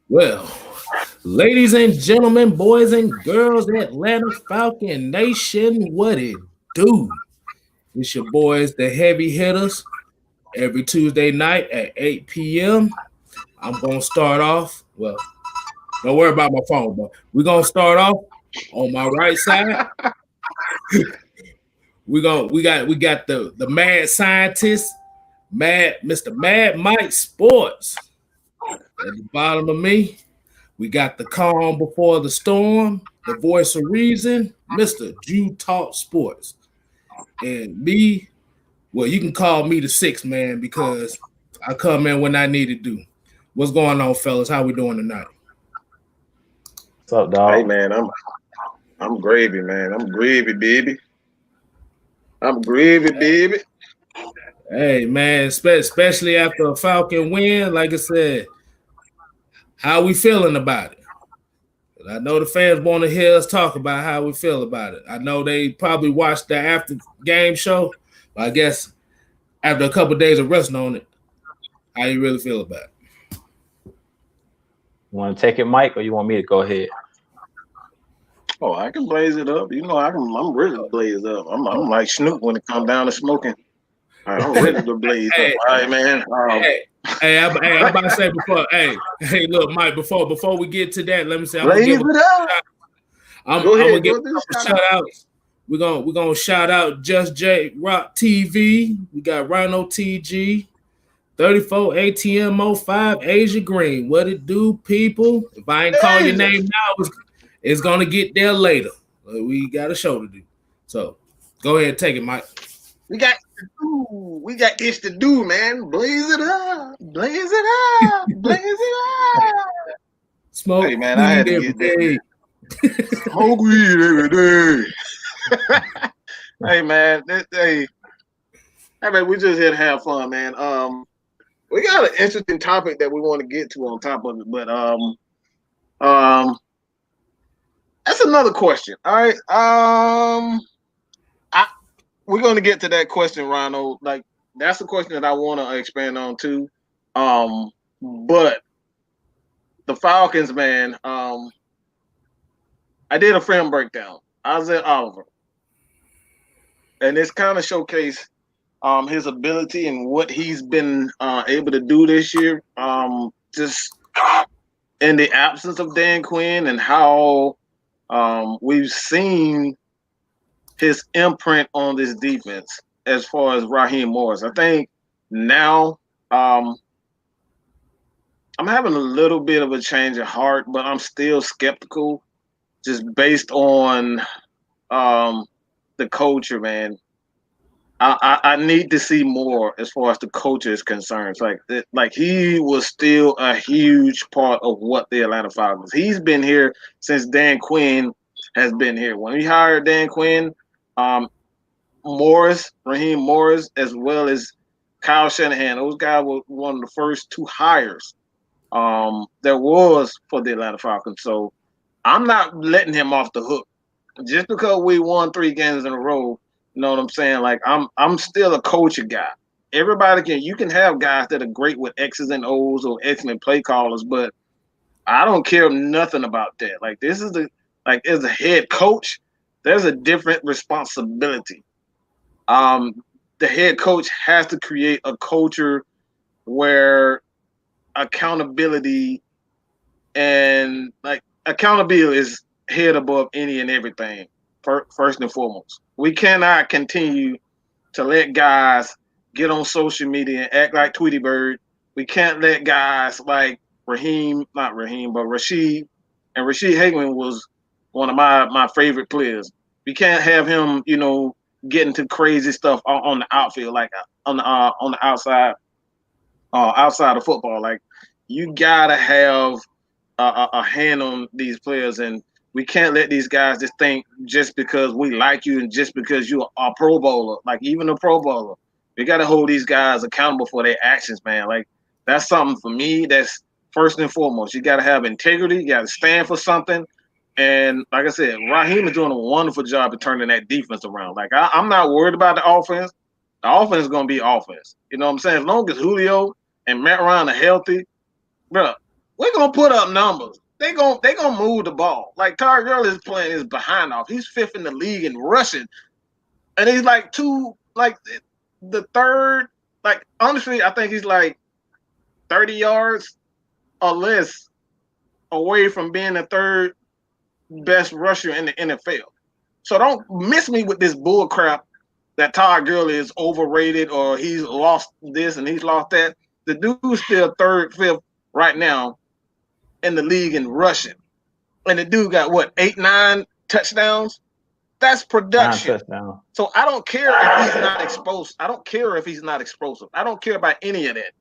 Well, ladies and gentlemen, boys and girls, Atlanta Falcon Nation, what it do? It's your boys, the heavy hitters, every Tuesday night at 8 p.m. I'm gonna start off. Well, don't worry about my phone, but we're gonna start off on my right side. We got the mad scientist, Mad Mr. Mad Mike Sports. At the bottom of me, we got the calm before the storm, the voice of reason, Mr. Jew Talk Sports. And me, well, you can call me the sixth man because I come in when I need to do. What's going on, fellas? How we doing tonight? What's up, Hey dog? man, I'm gravy, man. I'm gravy, baby. I'm gravy, baby. Hey, man, especially after a Falcon win, like I said, how we feeling about it? I know the fans want to hear us talk about how we feel about it. I know they probably watched the after game show, but I guess after a couple of days of resting on it, how you really feel about it? You want to take it, Mike, or you want me to go ahead? Oh, I can blaze it up. You know, I'm ready to blaze up. I'm like Snoop when it comes down to smoking. I'm ready to blaze up. Hey, All right, man. I'm about to say before. Hey, look, Mike. Before we get to that, let me say I'm gonna Blaze give. it up. Go I'm gonna ahead. give Go a do the couple shout shout out. outs. We're gonna shout out Just J Rock TV. We got Rhino TG. 34 ATM 05 Asia Green. What it do, people? If I ain't call your Hey, name now, it's gonna get there later. We got a show to do. So go ahead and take it, Mike. we got to do. We got this to do, man. Blaze it up. Blaze it up. Blaze it up. Hey, Smoke man, I had weed to every get that, man. day. Smoke weed every day. Hey, man. Hey, man, we just here to have fun, man. We got an interesting topic that we want to get to on top of it, but um, that's another question. All right, I we're gonna get to that question, Ronald. Like that's a question that I want to expand on too. But the Falcons, man. I did a film breakdown. I was at Oliver, and it's kind of showcased his ability and what he's been able to do this year. Just in the absence of Dan Quinn and how we've seen his imprint on this defense as far as Raheem Morris. I think now I'm having a little bit of a change of heart, but I'm still skeptical just based on the culture, man. I need to see more as far as the coach is concerned. Like he was still a huge part of what the Atlanta Falcons. He's been here since Dan Quinn has been here. When we hired Dan Quinn, um, Raheem Morris, as well as Kyle Shanahan, those guys were one of the first two hires there was for the Atlanta Falcons. So I'm not letting him off the hook just because we won 3 games in a row. You know what I'm saying? Like I'm still a coaching guy. You can have guys that are great with X's and O's or excellent play callers, but I don't care nothing about that. Like this is as a head coach, there's a different responsibility. The head coach has to create a culture where accountability and like accountability is head above any and everything. First and foremost, we cannot continue to let guys get on social media and act like Tweety Bird. We can't let guys like not Raheem, but Rashid, and Rashid Hageman was one of my favorite players. We can't have him, get into crazy stuff on the outfield, like on the outside of football. Like you gotta have a hand on these players, and we can't let these guys just think just because we like you and just because you're a Pro Bowler, like even a Pro Bowler, we got to hold these guys accountable for their actions, man. Like that's something for me. That's first and foremost. You got to have integrity. You got to stand for something. And like I said, Raheem is doing a wonderful job of turning that defense around. Like I'm not worried about the offense. The offense is going to be offense. You know what I'm saying? As long as Julio and Matt Ryan are healthy, bro, we're gonna put up numbers. They gonna move the ball. Like Todd Gurley is playing his behind off. He's fifth in the league in rushing, and he's like the third. Like honestly, I think he's like 30 yards or less away from being the third best rusher in the NFL. So don't miss me with this bull crap that Todd Gurley is overrated or he's lost this and he's lost that. The dude's still third, fifth right now in the league in rushing. And the dude got what, 8, 9 touchdowns? That's production. So I don't care if he's not exposed. I don't care if he's not explosive. I don't care about any of that.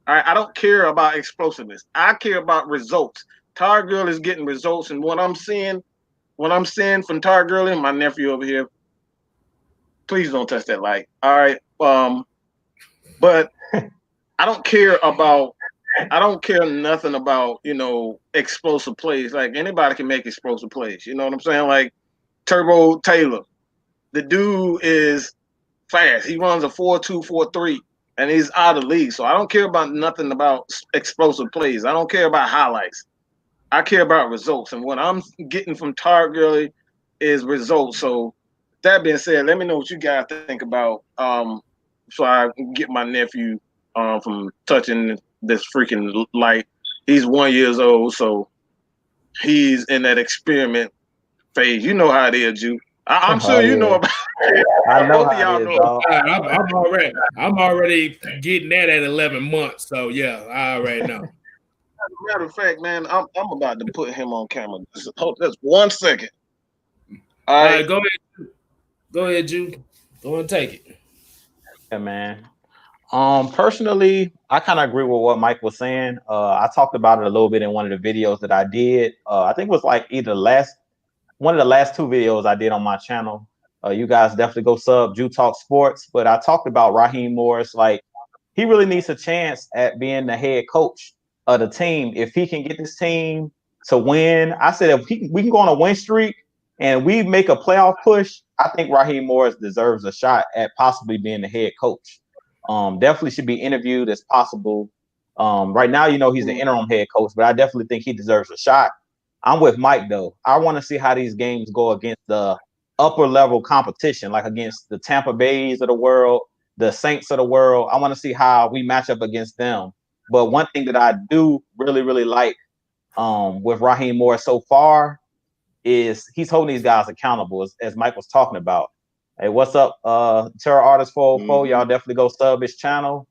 All right, I don't care about explosiveness. I care about results. Todd Gurley is getting results, and what I'm seeing from Todd Gurley, my nephew over here, please don't touch that light. All right, but I don't care nothing about explosive plays. Like anybody can make explosive plays. You know what I'm saying? Like Turbo Taylor, the dude is fast. He runs a 4.2, 4.3. And he's out of the league. So I don't care about nothing about explosive plays. I don't care about highlights. I care about results. And what I'm getting from Todd Gurley is results. So that being said, let me know what you guys think about so I can get my nephew from touching this freaking light. He's 1 year old, so he's in that experiment phase. You know how it is, Ju. I'm sure you know about it. I know how y'all know. I'm already getting that at 11 months. So yeah, I already know. Matter of fact, man, I'm about to put him on camera. Just 1 second. All right, go ahead. Go ahead, Ju. Go and take it. Yeah, man. Personally, I kind of agree with what Mike was saying. I talked about it a little bit in one of the videos that I did. I think it was like one of the last 2 videos I did on my channel. You guys definitely go sub Ju Talk Sports. But I talked about Raheem Morris. Like, he really needs a chance at being the head coach of the team. If he can get this team to win, I said if we can go on a win streak and we make a playoff push, I think Raheem Morris deserves a shot at possibly being the head coach. Definitely should be interviewed as possible. Right now, he's the interim head coach, but I definitely think he deserves a shot. I'm with Mike, though. I want to see how these games go against the upper level competition, like against the Tampa Bays of the world, the Saints of the world. I want to see how we match up against them. But one thing that I do really, really like with Raheem Morris so far is he's holding these guys accountable, as Mike was talking about. Hey, what's up, Terror Artist 404? Y'all definitely go sub his channel.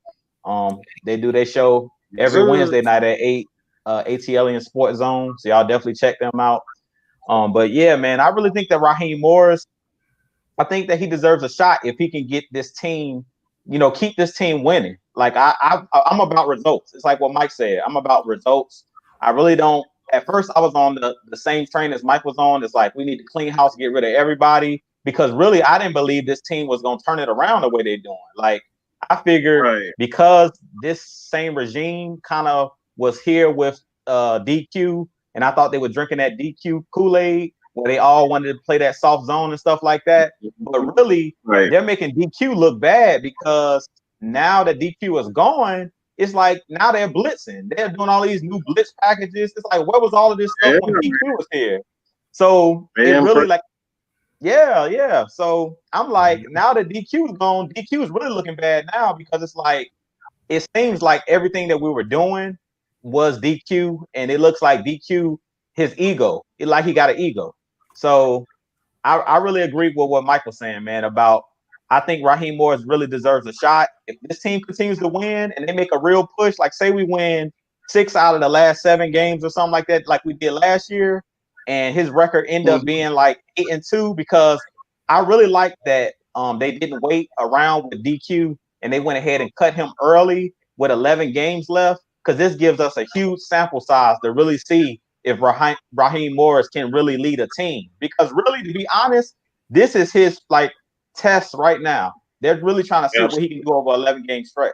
They do their show every Wednesday night at 8. ATL in Sports Zone, so y'all definitely check them out. But yeah, man, I really think that Raheem Morris, I think that he deserves a shot if he can get this team, keep this team winning. Like I'm about results. It's like what Mike said. I'm about results. I really don't. At first, I was on the same train as Mike was on. It's like we need to clean house, get rid of everybody, because really I didn't believe this team was going to turn it around the way they're doing. Like I figured because this same regime kind of was here with DQ, and I thought they were drinking that DQ Kool-Aid where they all wanted to play that soft zone and stuff like that. But really, they're making DQ look bad because now that DQ is gone, it's like now they're blitzing. They're doing all these new blitz packages. It's like, where was all of this stuff when DQ was here? So it really like, yeah. So I'm like, now that DQ is gone, DQ is really looking bad now because it's like, it seems like everything that we were doing was DQ, and it looks like DQ, his ego, like he got an ego. So I really agree with what Mike was saying, man, about I think Raheem Morris really deserves a shot. If this team continues to win and they make a real push, like say we win 6 out of the last 7 games or something like that, like we did last year, and his record end up being like 8-2, because I really like that they didn't wait around with DQ and they went ahead and cut him early with 11 games left, because this gives us a huge sample size to really see if Raheem Morris can really lead a team. Because really, to be honest, this is his like test right now. They're really trying to see what he can do over an 11-game stretch.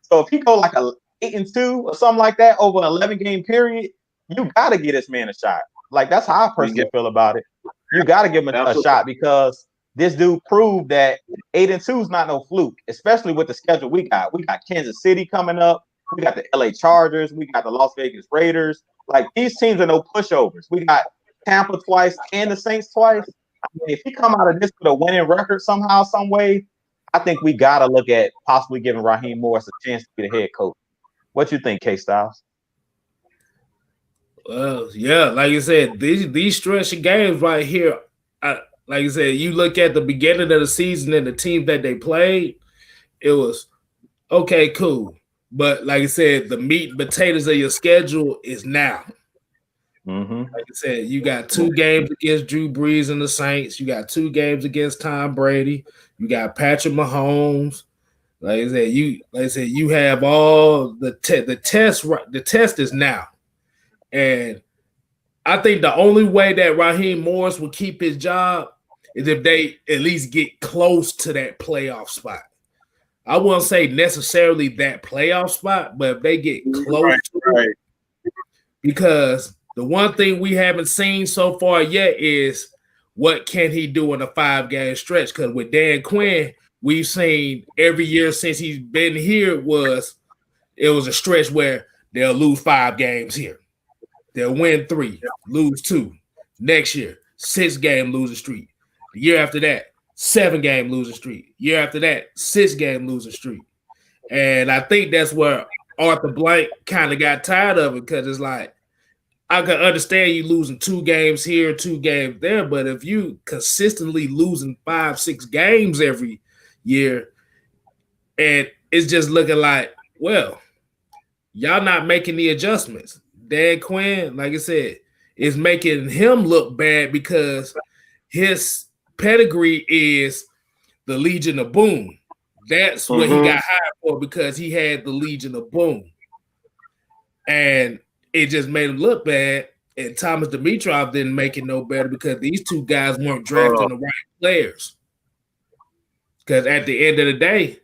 So if he go like a 8-2 or something like that over an 11-game period, you got to get this man a shot. Like that's how I personally feel about it. You got to give him a shot, because this dude proved that 8-2 is not no fluke, especially with the schedule we got. We got Kansas City coming up. We got the LA Chargers. We got the Las Vegas Raiders. Like, these teams are no pushovers. We got Tampa twice and the Saints twice. I mean, if he come out of this with a winning record somehow, some way, I think we got to look at possibly giving Raheem Morris a chance to be the head coach. What you think, KStlyz? Well, yeah, like I said, these stretch of games right here, like I said, you look at the beginning of the season and the teams that they played, it was okay, cool. But like I said, the meat and potatoes of your schedule is now. Mm-hmm. Like I said, you got 2 games against Drew Brees and the Saints. You got 2 games against Tom Brady. You got Patrick Mahomes. Like I said, you have all the test. The test is now, and I think the only way that Raheem Morris will keep his job is if they at least get close to that playoff spot. I won't say necessarily that playoff spot, but if they get close to it, because the one thing we haven't seen so far yet is what can he do in a 5-game stretch? Because with Dan Quinn, we've seen every year since he's been here it was a stretch where they'll lose 5 games here. They'll win 3, lose 2. Next year, 6-game losing streak. The year after that, 7-game losing streak. Year after that, 6-game losing streak. And I think that's where Arthur Blank kind of got tired of it, because it's like, I can understand you losing 2 games here, 2 games there, but if you consistently losing 5, 6 games every year, and it's just looking like, well, y'all not making the adjustments. Dan Quinn, like I said, is making him look bad because his pedigree is the Legion of Boom. That's what he got hired for, because he had the Legion of Boom. And it just made him look bad. And Thomas Dimitrov didn't make it no better because these 2 guys weren't drafting the right players. Because at the end of the day,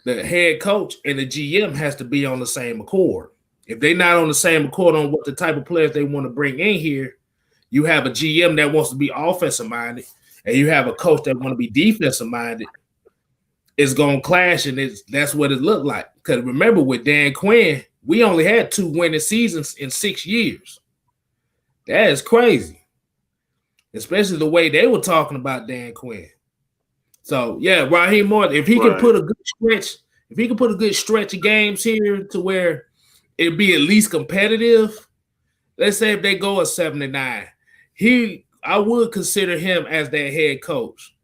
the head coach and the GM has to be on the same accord. If they're not on the same accord on what the type of players they want to bring in here, you have a GM that wants to be offensive minded, and you have a coach that want to be defensive minded. It's gonna clash, and that's what it looked like. Because remember, with Dan Quinn, we only had 2 winning seasons in 6 years. That is crazy, especially the way they were talking about Dan Quinn. So yeah, Raheem Morris, if he can put a good stretch of games here to where it'd be at least competitive. Let's say if they go a 7-9, I would consider him as their head coach,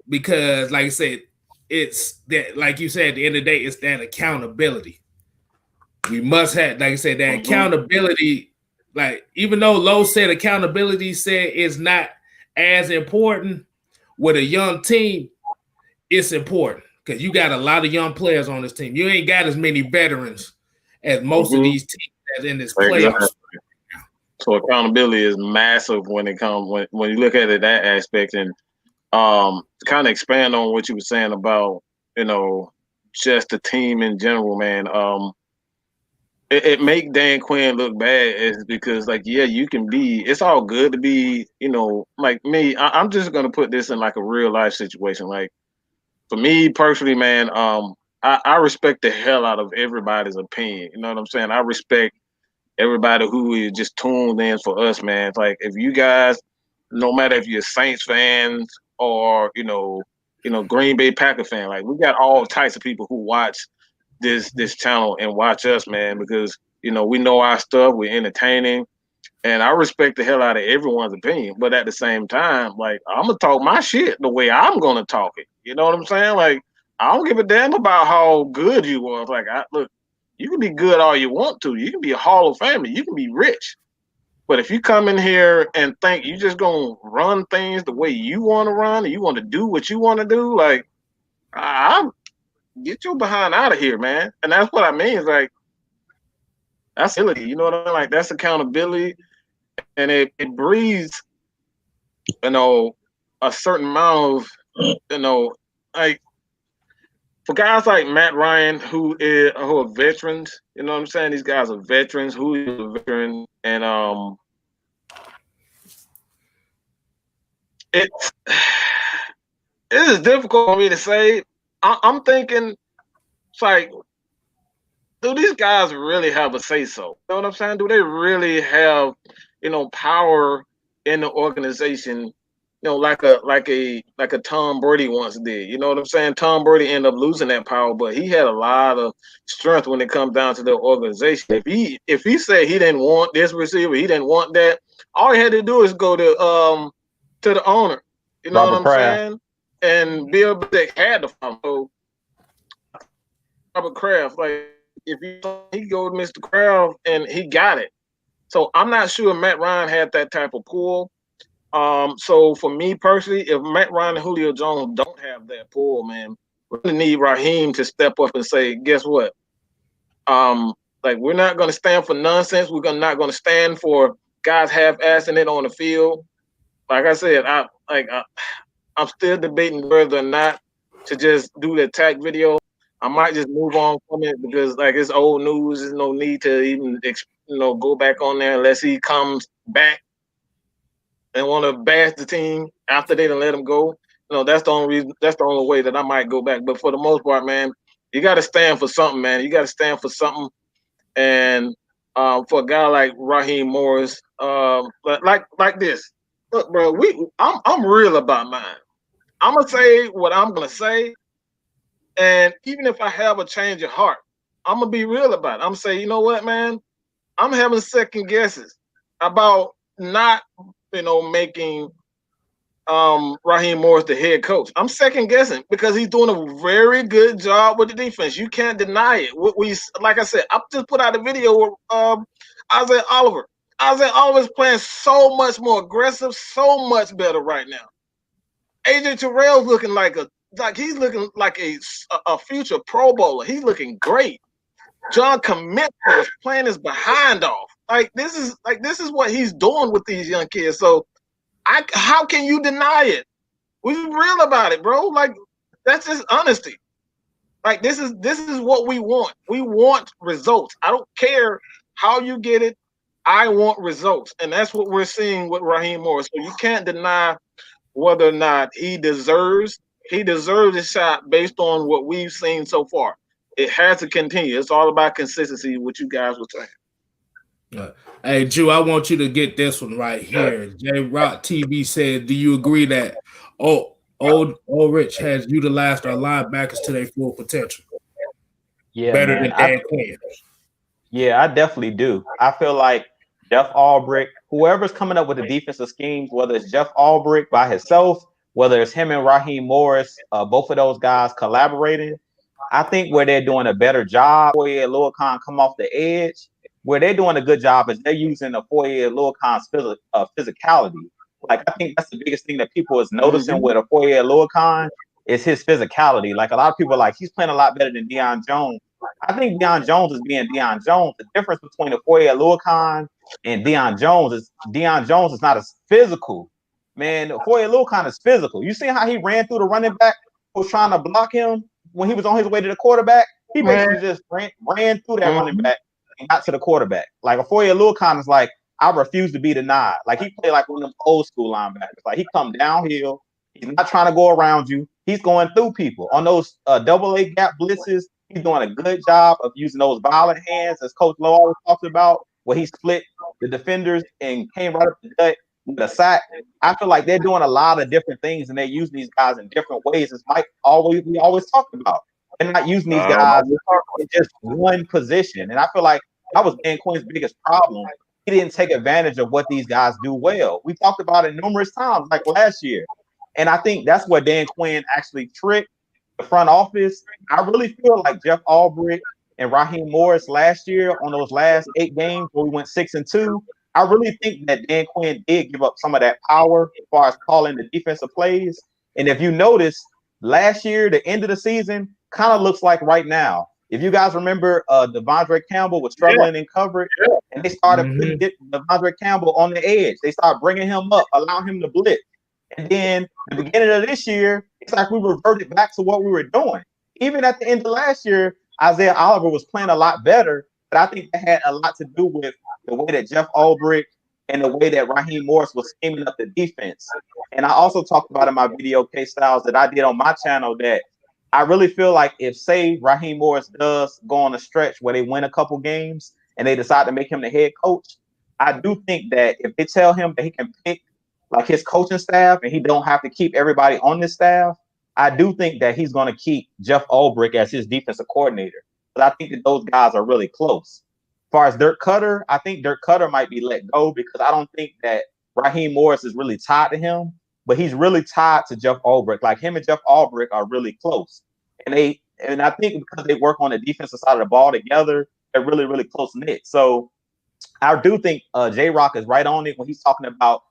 because, like I said, it's that, like you said, at the end of the day, it's that accountability. We must have, like I said, that accountability. Like, even though Lowe said accountability is not as important with a young team, it's important because you got a lot of young players on this team. You ain't got as many veterans as most of these teams that's in this playoffs. So accountability is massive when it comes when you look at it that aspect. And to kind of expand on what you were saying about, just the team in general, man. It make Dan Quinn look bad is because, like, yeah, you can be. It's all good to be, like me. I'm just gonna put this in like a real life situation. Like, for me personally, man, I respect the hell out of everybody's opinion. You know what I'm saying? I respect everybody who is just tuned in for us, man. It's like, if you guys, no matter if you're Saints fans or Green Bay Packer fan, like, we got all types of people who watch this channel and watch us, man, because we know our stuff, we're entertaining, and I respect the hell out of everyone's opinion. But at the same time, like, I'm gonna talk my shit the way I'm gonna talk it. You know what I'm saying? Like, I don't give a damn about how good you are. Like, look, you can be good all you want to. You can be a Hall of Famer. You can be rich. But if you come in here and think you just gonna run things the way you want to run, and you want to do what you want to do, like, I'm get your behind out of here, man. And that's what I mean. Is like, that's ability. You know what I mean? Like, that's accountability, and it breeds, a certain amount of, like, for guys like Matt Ryan, who are veterans. You know what I'm saying? These guys are veterans. Who is a veteran, and it is difficult for me to say. I'm thinking, it's like, do these guys really have a say so? You know what I'm saying? Do they really have, power in the organization? Like a Tom Brady once did. You know what I'm saying? Tom Brady ended up losing that power, but he had a lot of strength when it comes down to the organization. If he said he didn't want this receiver, he didn't want that, all he had to do is go to the owner. You know what Robert I'm Kraft. saying? And Bill Belichick had the phone. So Robert Kraft, like if he go to Mr. Kraft and he got it. So I'm not sure Matt Ryan had that type of pull. So for me personally, if Matt Ryan and Julio Jones don't have that pull, man, we really need Raheem to step up and say, guess what? Like we're not going to stand for nonsense. Not going to stand for guys half-assing it on the field. Like I said, I'm still debating whether or not to just do the attack video. I might just move on from it because like it's old news. There's no need to even go back on there unless he comes back and want to bash the team after they done let him go. That's the only reason. That's the only way that I might go back. But for the most part, man, you got to stand for something, man. You got to stand for something. And for a guy like Raheem Morris, like this, look, bro, I'm real about mine. I'm gonna say what I'm gonna say, and even if I have a change of heart, I'm gonna be real about it. I'm gonna say, you know what, man, I'm having second guesses about not, making Raheem Morris the head coach. I'm second guessing because he's doing a very good job with the defense. You can't deny it. Like I said, I just put out a video with Isaiah Oliver. Isaiah Oliver's playing so much more aggressive, so much better right now. AJ Terrell's looking he's looking like a future Pro Bowler. He's looking great. John Commit is playing his behind off. This is what he's doing with these young kids. So how can you deny it? We real about it, bro. Like that's just honesty. Like this is what we want. We want results. I don't care how you get it. I want results, and that's what we're seeing with Raheem Morris. So you can't deny whether or not he deserves a shot based on what we've seen so far. It has to continue. It's all about consistency, what you guys were saying. Hey, Drew, I want you to get this one right here. J Rock TV said, "Do you agree that old Rich has utilized our linebackers to their full potential? Yeah, Better man. than Dan Quinn." Yeah, I definitely do. I feel like Jeff Albrecht, whoever's coming up with the defensive schemes, whether it's Jeff Albrecht by himself, whether it's him and Raheem Morris, both of those guys collaborating, I think where they're doing a better job, Foye Oluokun come off the edge, where they're doing a good job is they're using the Foye Oluokun's physicality. Like I think that's the biggest thing that people is noticing with a Foye Oluokun is his physicality. Like a lot of people are like he's playing a lot better than Deion Jones. I think Deion Jones is being Deion Jones. The difference between the Foye Oluokun and Deion Jones is not as physical. Man, Foye Oluokun is physical. You see how he ran through the running back who was trying to block him when he was on his way to the quarterback? He basically just ran through that running back and got to the quarterback. Like a Foye Oluokun is like, I refuse to be denied. Like he played like one of them old school linebackers. Like he come downhill. He's not trying to go around you. He's going through people on those double A gap blitzes. He's doing a good job of using those violent hands, as Coach Lowe always talks about, where he split the defenders and came right up the gut with a sack. I feel like they're doing a lot of different things, and they're using these guys in different ways. As we always talked about. They're not using these guys in just one position. And I feel like that was Dan Quinn's biggest problem. He didn't take advantage of what these guys do well. We talked about it numerous times, like last year. And I think that's where Dan Quinn actually tricked the front office. I really feel like Jeff Albrecht and Raheem Morris last year on those last 8 games where we went 6-2. I really think that Dan Quinn did give up some of that power as far as calling the defensive plays. And if you notice, last year, the end of the season kind of looks like right now. If you guys remember, Devondre Campbell was struggling in coverage, and they started putting Devondre Campbell on the edge. They started bringing him up, allowing him to blitz. And then the beginning of this year, it's like we reverted back to what we were doing. Even at the end of last year, Isaiah Oliver was playing a lot better, but I think that had a lot to do with the way that Jeff Albrecht and the way that Raheem Morris was scheming up the defense. And I also talked about in my video, KStlyz, that I did on my channel that I really feel like if, say, Raheem Morris does go on a stretch where they win a couple games and they decide to make him the head coach, I do think that if they tell him that he can pick like his coaching staff and he don't have to keep everybody on this staff, I do think that he's going to keep Jeff Ulbrich as his defensive coordinator. But I think that those guys are really close. As far as Dirk Cutter, I think Dirk Cutter might be let go because I don't think that Raheem Morris is really tied to him, but he's really tied to Jeff Ulbrich. Like him and Jeff Ulbrich are really close. And I think because they work on the defensive side of the ball together, they're really, really close knit. So I do think J-Rock is right on it when he's talking about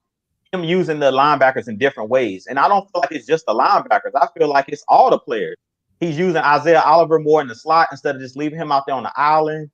him using the linebackers in different ways. And I don't feel like it's just the linebackers. I feel like it's all the players. He's using Isaiah Oliver more in the slot instead of just leaving him out there on the island.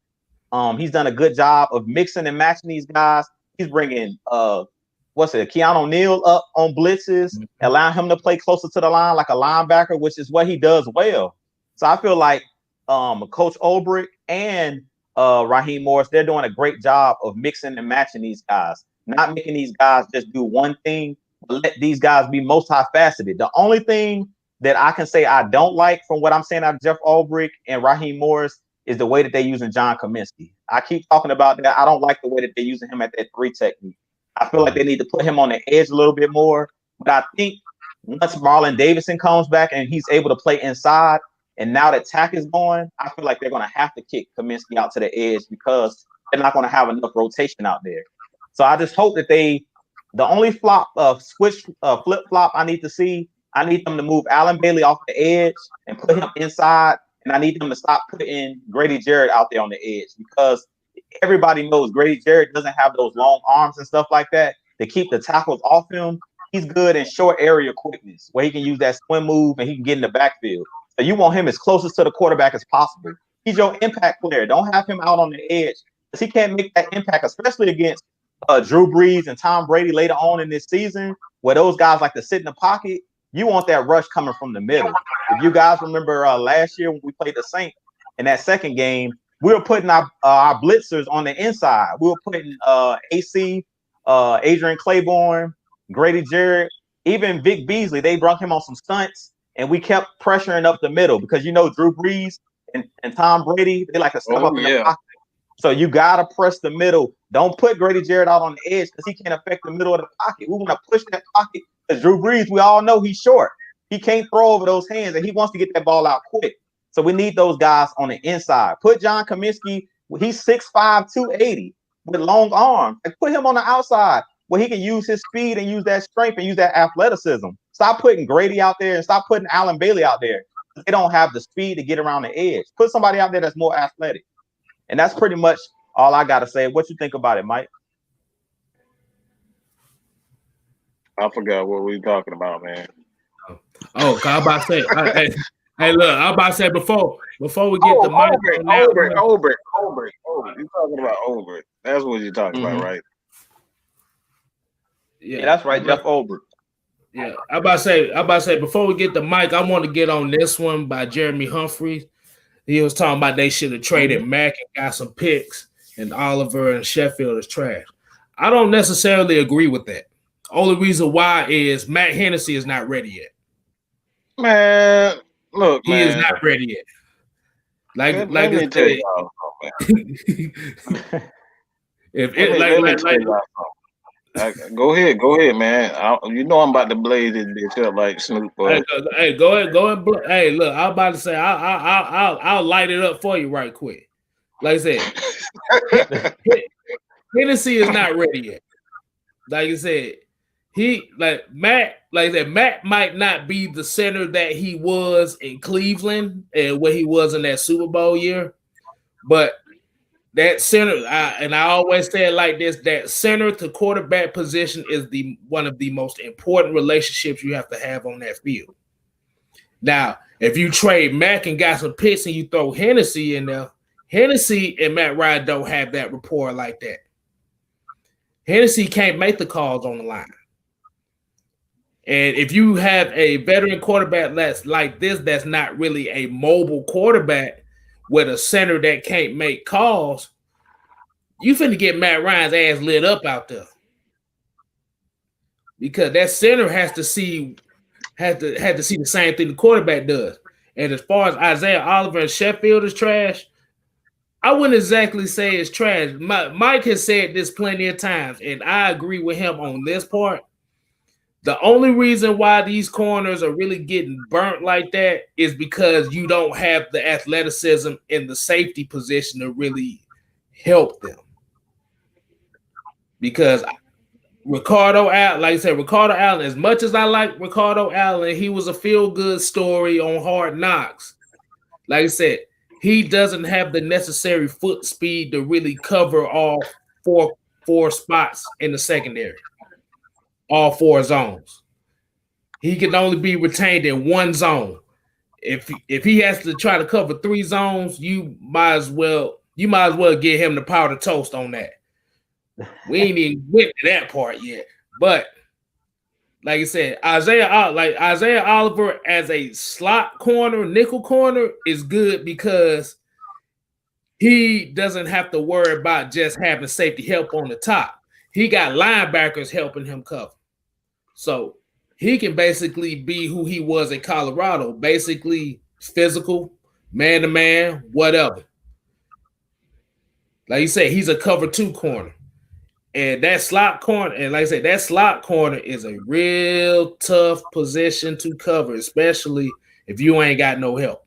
He's done a good job of mixing and matching these guys. He's bringing Keanu Neal up on blitzes, allowing him to play closer to the line like a linebacker, which is what he does well. So I feel like Coach Ulbrich and Raheem Morris, they're doing a great job of mixing and matching these guys, not making these guys just do one thing, but let these guys be multifaceted. The only thing that I can say I don't like from what I'm saying out of Jeff Ulbrich and Raheem Morris is the way that they're using John Cominsky. I keep talking about that. I don't like the way that they're using him at that 3 technique. I feel like they need to put him on the edge a little bit more. But I think once Marlon Davidson comes back and he's able to play inside, and now that Tack is going, I feel like they're going to have to kick Cominsky out to the edge because they're not going to have enough rotation out there. So I just hope that the only flip-flop I need to see, I need them to move Alan Bailey off the edge and put him inside, and I need them to stop putting Grady Jarrett out there on the edge because everybody knows Grady Jarrett doesn't have those long arms and stuff like that to keep the tackles off him. He's good in short area quickness where he can use that swim move and he can get in the backfield. So you want him as closest to the quarterback as possible. He's your impact player. Don't have him out on the edge because he can't make that impact, especially against Drew Brees and Tom Brady later on in this season where those guys like to sit in the pocket. You want that rush coming from the middle. If you guys remember last year when we played the Saints in that second game, we were putting our blitzers on the inside. We were putting AC, Adrian Claiborne, Grady Jarrett, even Vic Beasley. They brought him on some stunts, and we kept pressuring up the middle because Drew Brees and Tom Brady, they like to step up in the pocket. So you gotta press the middle. Don't put Grady Jarrett out on the edge because he can't affect the middle of the pocket. We want to push that pocket because Drew Brees, we all know he's short. He can't throw over those hands, and he wants to get that ball out quick. So we need those guys on the inside. Put John Cominsky, he's 6'5", 280 with long arms. Like put him on the outside where he can use his speed and use that strength and use that athleticism. Stop putting Grady out there and stop putting Alan Bailey out there. They don't have the speed to get around the edge. Put somebody out there that's more athletic. And that's pretty much all I got to say. What you think about it, Mike? I forgot what we were talking about, man. Oh, I'm about to say, hey, look, I'm about to say before we get the mic. Ulbrich. You're talking about Ulbrich. That's what you're talking about, right? Yeah, that's right, Jeff Ulbrich. Yeah, I'm about to say before we get the mic, I want to get on this one by Jeremy Humphreys. He was talking about they should have traded Mack and got some picks, and Oliver and Sheffield is trash. I don't necessarily agree with that. Only reason why is Matt Hennessy is not ready yet. Man, look, he is not ready yet. Let me tell you, go ahead, man. I'm about to blaze this bitch up like Snoop. Hey, go ahead. Hey, look, I'm about to say I'll light it up for you right quick. Like I said, Hennessy is not ready yet. Like I said, Matt might not be the center that he was in Cleveland and what he was in that Super Bowl year, but that center, and I always say it like this: that center to quarterback position is one of the most important relationships you have to have on that field. Now, if you trade Mack and got some picks and you throw Hennessy in there, Hennessy and Matt Ryan don't have that rapport like that. Hennessy can't make the calls on the line. And if you have a veteran quarterback that's like this, that's not really a mobile quarterback with a center that can't make calls, you finna get Matt Ryan's ass lit up out there. Because that center has to see the same thing the quarterback does. And as far as Isaiah Oliver and Sheffield is trash, I wouldn't exactly say it's trash. Mike has said this plenty of times, and I agree with him on this part. The only reason why these corners are really getting burnt like that is because you don't have the athleticism in the safety position to really help them. Because Ricardo Allen, like I said, Ricardo Allen, as much as I like Ricardo Allen, he was a feel-good story on Hard Knocks. Like I said, he doesn't have the necessary foot speed to really cover all four spots in the secondary, all four zones. He can only be retained in one zone. If he has to try to cover three zones, you might as well get him the powder toast on that. We ain't even went to that part yet. But like I said, Isaiah Oliver as a slot corner, nickel corner is good because he doesn't have to worry about just having safety help on the top. He got linebackers helping him cover. So he can basically be who he was in Colorado, basically physical, man-to-man, whatever. Like you said, he's a cover two corner. And that slot corner, and like I said, that slot corner is a real tough position to cover, especially if you ain't got no help.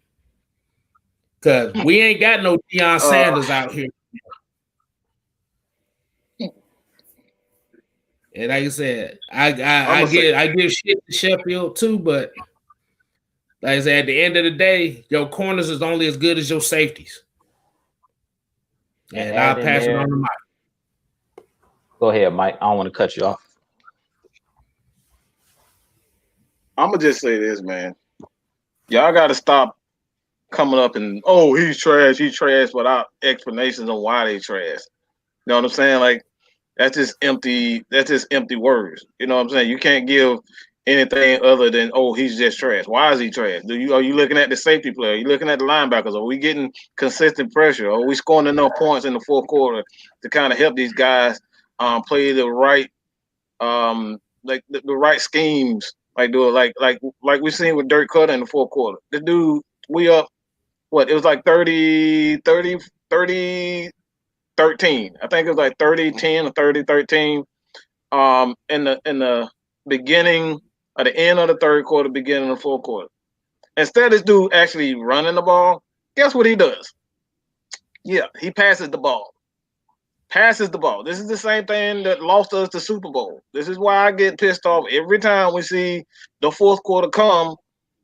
Because we ain't got no Deion Sanders out here. And like I said, I give shit to Sheffield too, but like I said, at the end of the day, your corners is only as good as your safeties. And I'll pass it on to Mike. Go ahead, Mike. I don't want to cut you off. I'm gonna just say this, man. Y'all got to stop coming up and he's trash without explanations on why they trash. You know what I'm saying? Like that's just empty words. You know what I'm saying? You can't give anything other than he's just trash. Why is he trash? Are you looking at the safety player? Are you looking at the linebackers? Are we getting consistent pressure? Are we scoring enough points in the fourth quarter to kind of help these guys play the right like the right schemes, like we seen with Dirk Cutter in the fourth quarter. The dude, we up it was like 30 13. I think it was like 30-10 or 30-13 in the beginning at the end of the third quarter, beginning of the fourth quarter. Instead of this dude actually running the ball, guess what he does? Yeah, he passes the ball. This is the same thing that lost us the Super Bowl. This is why I get pissed off every time we see the fourth quarter come.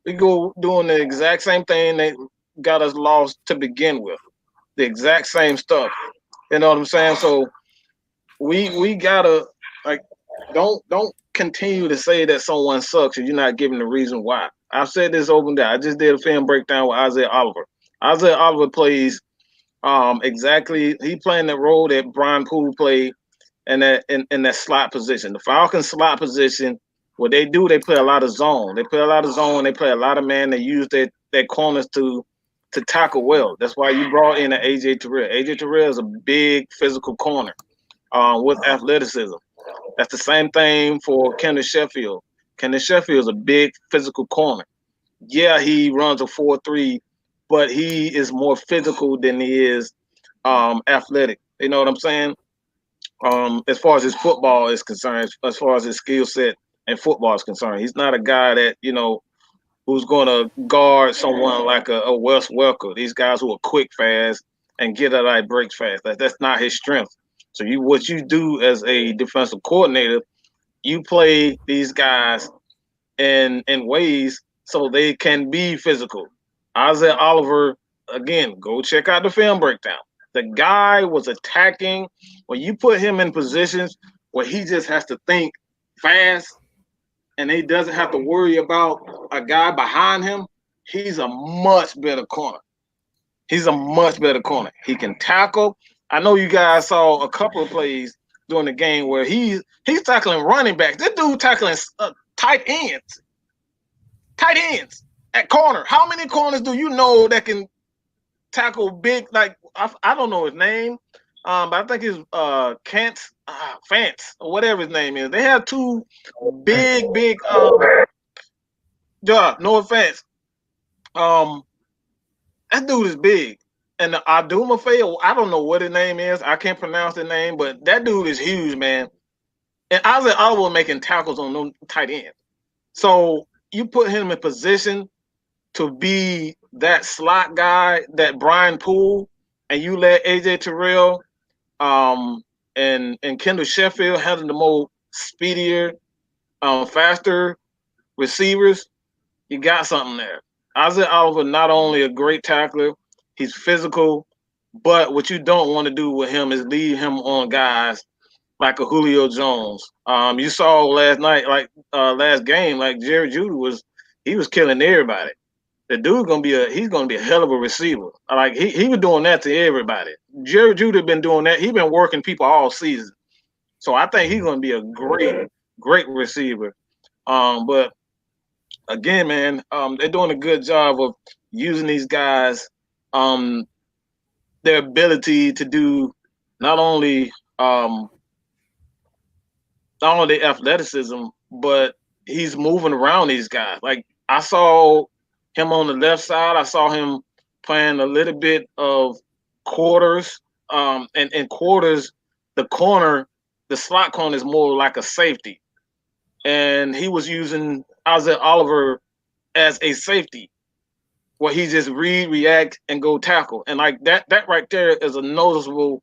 We go doing the exact same thing that got us lost to begin with. The exact same stuff. You know what I'm saying? So we gotta don't continue to say that someone sucks and you're not giving the reason why. I've said this open there. I just did a film breakdown with Isaiah Oliver. Isaiah Oliver plays exactly. He playing the role that Brian Poole played in that slot position. The Falcons slot position, what they do, they play a lot of zone. They play a lot of zone. They play a lot of man. They use their corners to tackle well. That's why you brought in an AJ Terrell. AJ Terrell is a big physical corner with athleticism. That's the same thing for Kenneth Sheffield. Kenneth Sheffield is a big physical corner. Yeah, he runs a 4.3, but he is more physical than he is athletic. You know what I'm saying? As far as his football is concerned, as far as his skill set and football is concerned, he's not a guy that, who's going to guard someone like a Wes Welker. These guys who are quick, fast, and get out of breaks fast. That's not his strength. So what you do as a defensive coordinator, you play these guys in ways so they can be physical. Isaiah Oliver, again, go check out the film breakdown. The guy was attacking. When you put him in positions where he just has to think fast and he doesn't have to worry about a guy behind him, he's a much better corner. He can tackle. I know you guys saw a couple of plays during the game where he's tackling running backs. This dude tackling tight ends at corner. How many corners do you know that can tackle big? Like I don't know his name, but I think it's Fance or whatever his name is. They have two big. No offense. That dude is big. And Adumafeo, I don't know what his name is. I can't pronounce the name, but that dude is huge, man. And Isaiah Oliver making tackles on them tight ends. So you put him in position to be that slot guy, that Brian Poole, and you let AJ Terrell and Kendall Sheffield handle the more speedier, faster receivers, you got something there. Isaiah Oliver, not only a great tackler, he's physical, but what you don't want to do with him is leave him on guys like a Julio Jones. You saw last night, last game, like Jerry Judy was killing everybody. The dude he's gonna be a hell of a receiver. Like he was doing that to everybody. Jerry Judy been doing that. He been working people all season. So I think he's gonna be a great receiver. But again, man, they're doing a good job of using these guys, their ability to do not only athleticism, but he's moving around these guys. Like I saw him on the left side. I saw him playing a little bit of quarters. And quarters, the slot corner is more like a safety. And he was using Isaiah Oliver as a safety, where he just react, and go tackle. And like that right there is a noticeable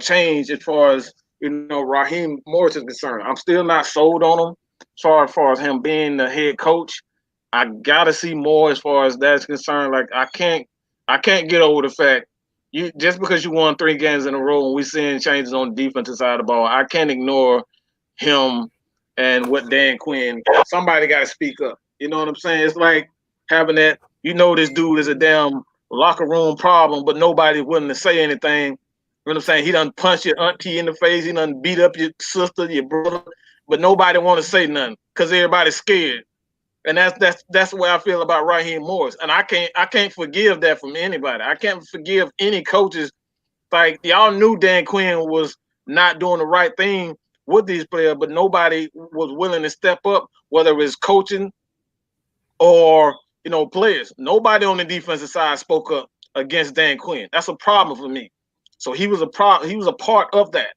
change as far as Raheem Morris is concerned. I'm still not sold on him as far as him being the head coach. I gotta see more as far as that's concerned. Like I can't get over the fact you just because you won 3 games in a row and we seeing changes on the defensive side of the ball, I can't ignore him and what Dan Quinn. Somebody got to speak up. You know what I'm saying? It's like having that. This dude is a damn locker room problem, but nobody's willing to say anything. You know what I'm saying? He done punch your auntie in the face. He done beat up your sister, your brother, but nobody want to say nothing because everybody's scared. And that's the way I feel about Raheem Morris. And I can't forgive that from anybody. I can't forgive any coaches. Like y'all knew Dan Quinn was not doing the right thing with these players, but nobody was willing to step up, whether it's coaching or players. Nobody on the defensive side spoke up against Dan Quinn. That's a problem for me. So he was a part of that.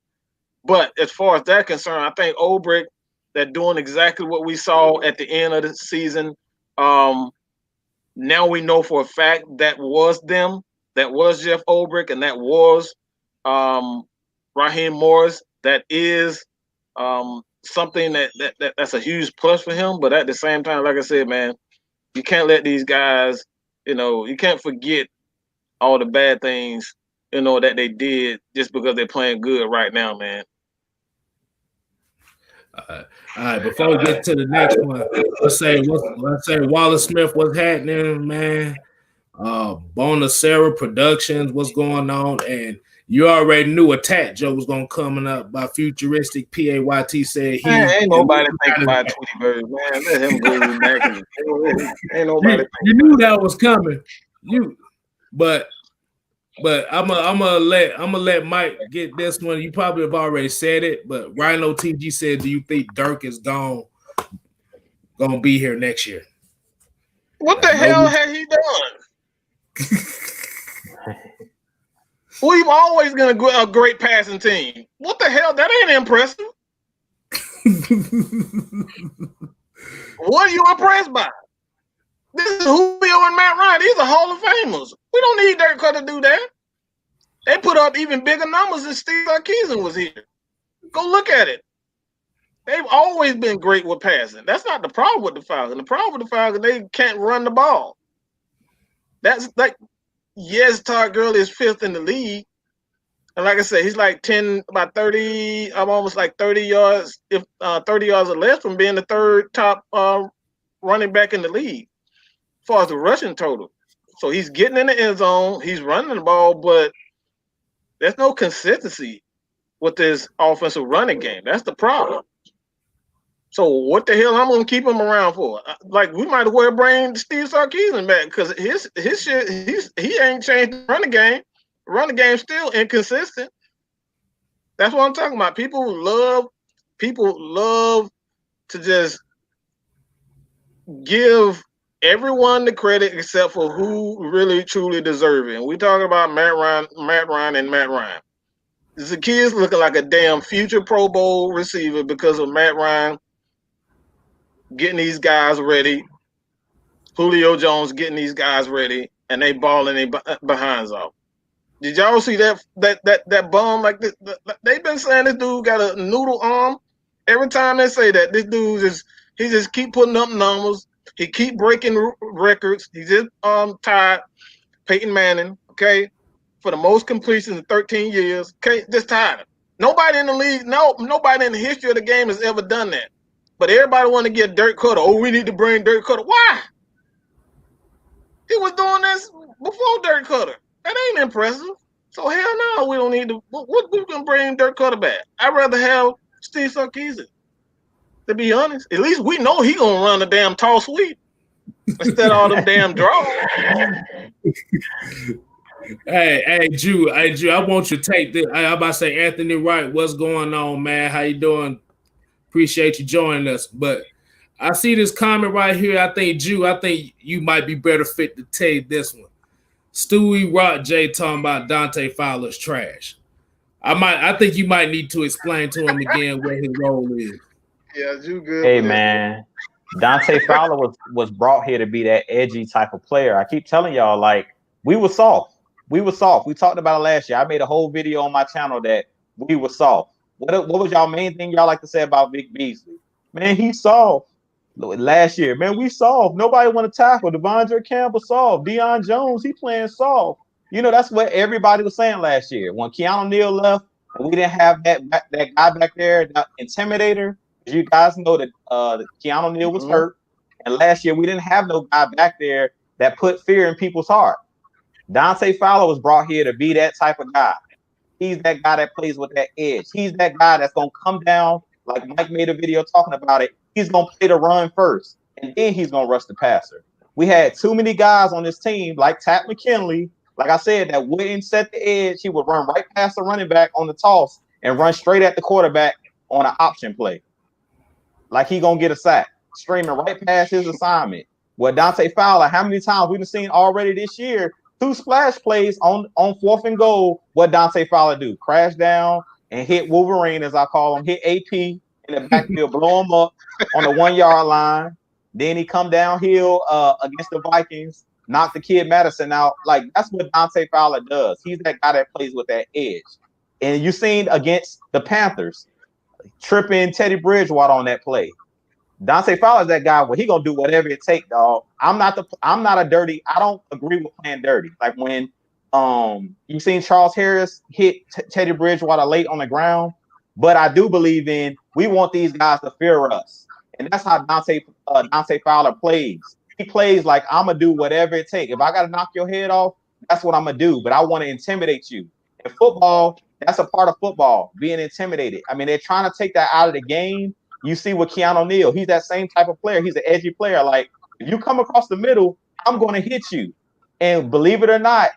But as far as that concerned, I think Ulbrich, they're doing exactly what we saw at the end of the season. Now we know for a fact that was them. That was Jeff Ulbrich, and that was Raheem Morris. That is something that's a huge plus for him. But at the same time, like I said, man, you can't let these guys, you can't forget all the bad things, that they did just because they're playing good right now, man. All right. Before we get to the next one, let's say Wallace Smith, what's happening, man? Bonacera Productions, what's going on? And you already knew Attack Joe was gonna coming up by Futuristic. PAYT said he ain't nobody thinking about Tweety Bird, man. Let him go back. Ain't nobody. You knew that was coming. But I'm gonna let Mike get this one. You probably have already said it, but Rhino TG said, "Do you think Dirk is gonna be here next year?" What the hell has he done? We've always been a great passing team. What the hell? That ain't impressive. What are you impressed by? This is Julio and Matt Ryan. These are Hall of Famers. We don't need Dirk Cutter to do that. They put up even bigger numbers than Steve Sarkisian was here. Go look at it. They've always been great with passing. That's not the problem with the Falcons. The problem with the Falcons, they can't run the ball. That's like, yes, Todd Gurley is 5th in the league. And like I said, he's like 30, I'm almost like 30 yards, 30 yards or less from being the 3rd top running back in the league as far as the rushing total. So he's getting in the end zone, he's running the ball, but there's no consistency with this offensive running game. That's the problem. So what the hell I'm gonna keep him around for? Like we might as well bring Steve Sarkisian back because his shit he ain't changed the running game. The running game's still inconsistent. That's what I'm talking about. People love to just give everyone the credit except for who really truly deserve it. And we talking about Matt Ryan. The kid's looking like a damn future Pro Bowl receiver because of Matt Ryan getting these guys ready, Julio Jones getting these guys ready, and they balling their behinds off. Did y'all see that bum like this? They've been saying this dude got a noodle arm. Every time they say that, this dude just keep putting up numbers. He keep breaking records. He just tied Peyton Manning, okay, for the most completions in 13 years. Okay, just tied him. Nobody in the league, nobody in the history of the game has ever done that. But everybody want to get Dirk Cutter. Oh, we need to bring Dirk Cutter. Why? He was doing this before Dirk Cutter. That ain't impressive. So hell no, we don't need to. What we gonna bring Dirk Cutter back? I'd rather have Steve KStlyz. To be honest, at least we know he gonna run a damn tall sweep instead of all them damn draws. Hey, Drew, I want you to take this. I'm about to say, Anthony Wright, what's going on, man? How you doing? Appreciate you joining us. But I see this comment right here. I think you might be better fit to take this one. Stewie Rock J talking about Dante Fowler's trash. I think you might need to explain to him again what his role is. Yeah, you good. Hey man, Dante Fowler was brought here to be that edgy type of player. I keep telling y'all, like, we were soft. We talked about it last year. I made a whole video on my channel that we were soft. What was y'all main thing y'all like to say about Vic Beasley? Man, he's soft. Last year, man, we soft. Nobody want to tackle. Devondre Campbell soft. Deion Jones, he playing soft. You know, that's what everybody was saying last year. When Keanu Neal left, and we didn't have that guy back there, that intimidator. You guys know that Keanu Neal was hurt, and last year we didn't have no guy back there that put fear in people's heart. Dante Fowler was brought here to be that type of guy. He's that guy that plays with that edge. He's that guy that's gonna come down, like Mike made a video talking about it. He's gonna play the run first, and then he's gonna rush the passer. We had too many guys on this team, like Tat McKinley, like I said, that wouldn't set the edge. He would run right past the running back on the toss and run straight at the quarterback on an option play. Like he gonna get a sack, streaming right past his assignment. Well, Dante Fowler, how many times we've seen already this year, 2 splash plays on 4th and goal. What Dante Fowler do? Crash down and hit Wolverine, as I call him, hit AP in the backfield, blow him up on the 1 yard line. Then he come downhill against the Vikings, knock the kid Madison out. Like, that's what Dante Fowler does. He's that guy that plays with that edge. And you seen against the Panthers, tripping Teddy Bridgewater on that play. Dante Fowler's that guy where he gonna do whatever it takes, dog. I don't agree with playing dirty. Like when you seen Charles Harris hit Teddy Bridgewater late on the ground, but I do believe we want these guys to fear us. And that's how Dante Fowler plays. He plays like, I'm gonna do whatever it takes. If I gotta knock your head off, that's what I'm gonna do. But I want to intimidate you. In football, that's a part of football, being intimidated. I mean, they're trying to take that out of the game. You see with Keanu Neal, he's that same type of player. He's an edgy player. Like, if you come across the middle, I'm going to hit you. And believe it or not,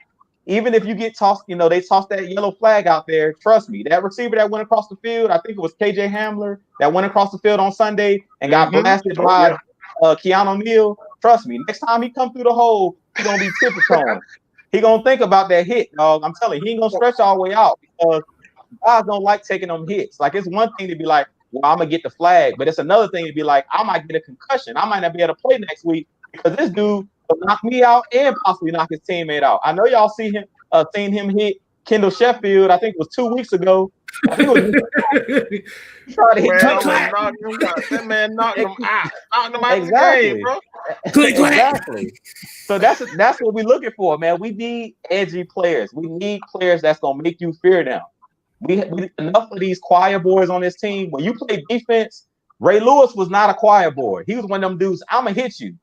even if you get tossed, you know, they tossed that yellow flag out there. Trust me, that receiver that went across the field, I think it was KJ Hamler that went across the field on Sunday and got blasted by Keanu Neal. Trust me, next time he come through the hole, he's going to be tiptoeing. He going to think about that hit, dog. I'm telling you, he ain't going to stretch all the way out because guys don't like taking them hits. Like, it's one thing to be like, well, I'm going to get the flag, but it's another thing to be like, I might get a concussion. I might not be able to play next week because this dude will knock me out and possibly knock his teammate out. I know y'all seen him hit Kendall Sheffield, I think it was 2 weeks ago. I think it was trying to hit that man knocked him out. Knocked him out exactly. of the game, bro. Exactly. So that's what we're looking for, man. We need edgy players. We need players that's gonna make you fear them. We enough of these choir boys on this team. When you play defense, Ray Lewis was not a choir boy. He was one of them dudes. I'm gonna hit you.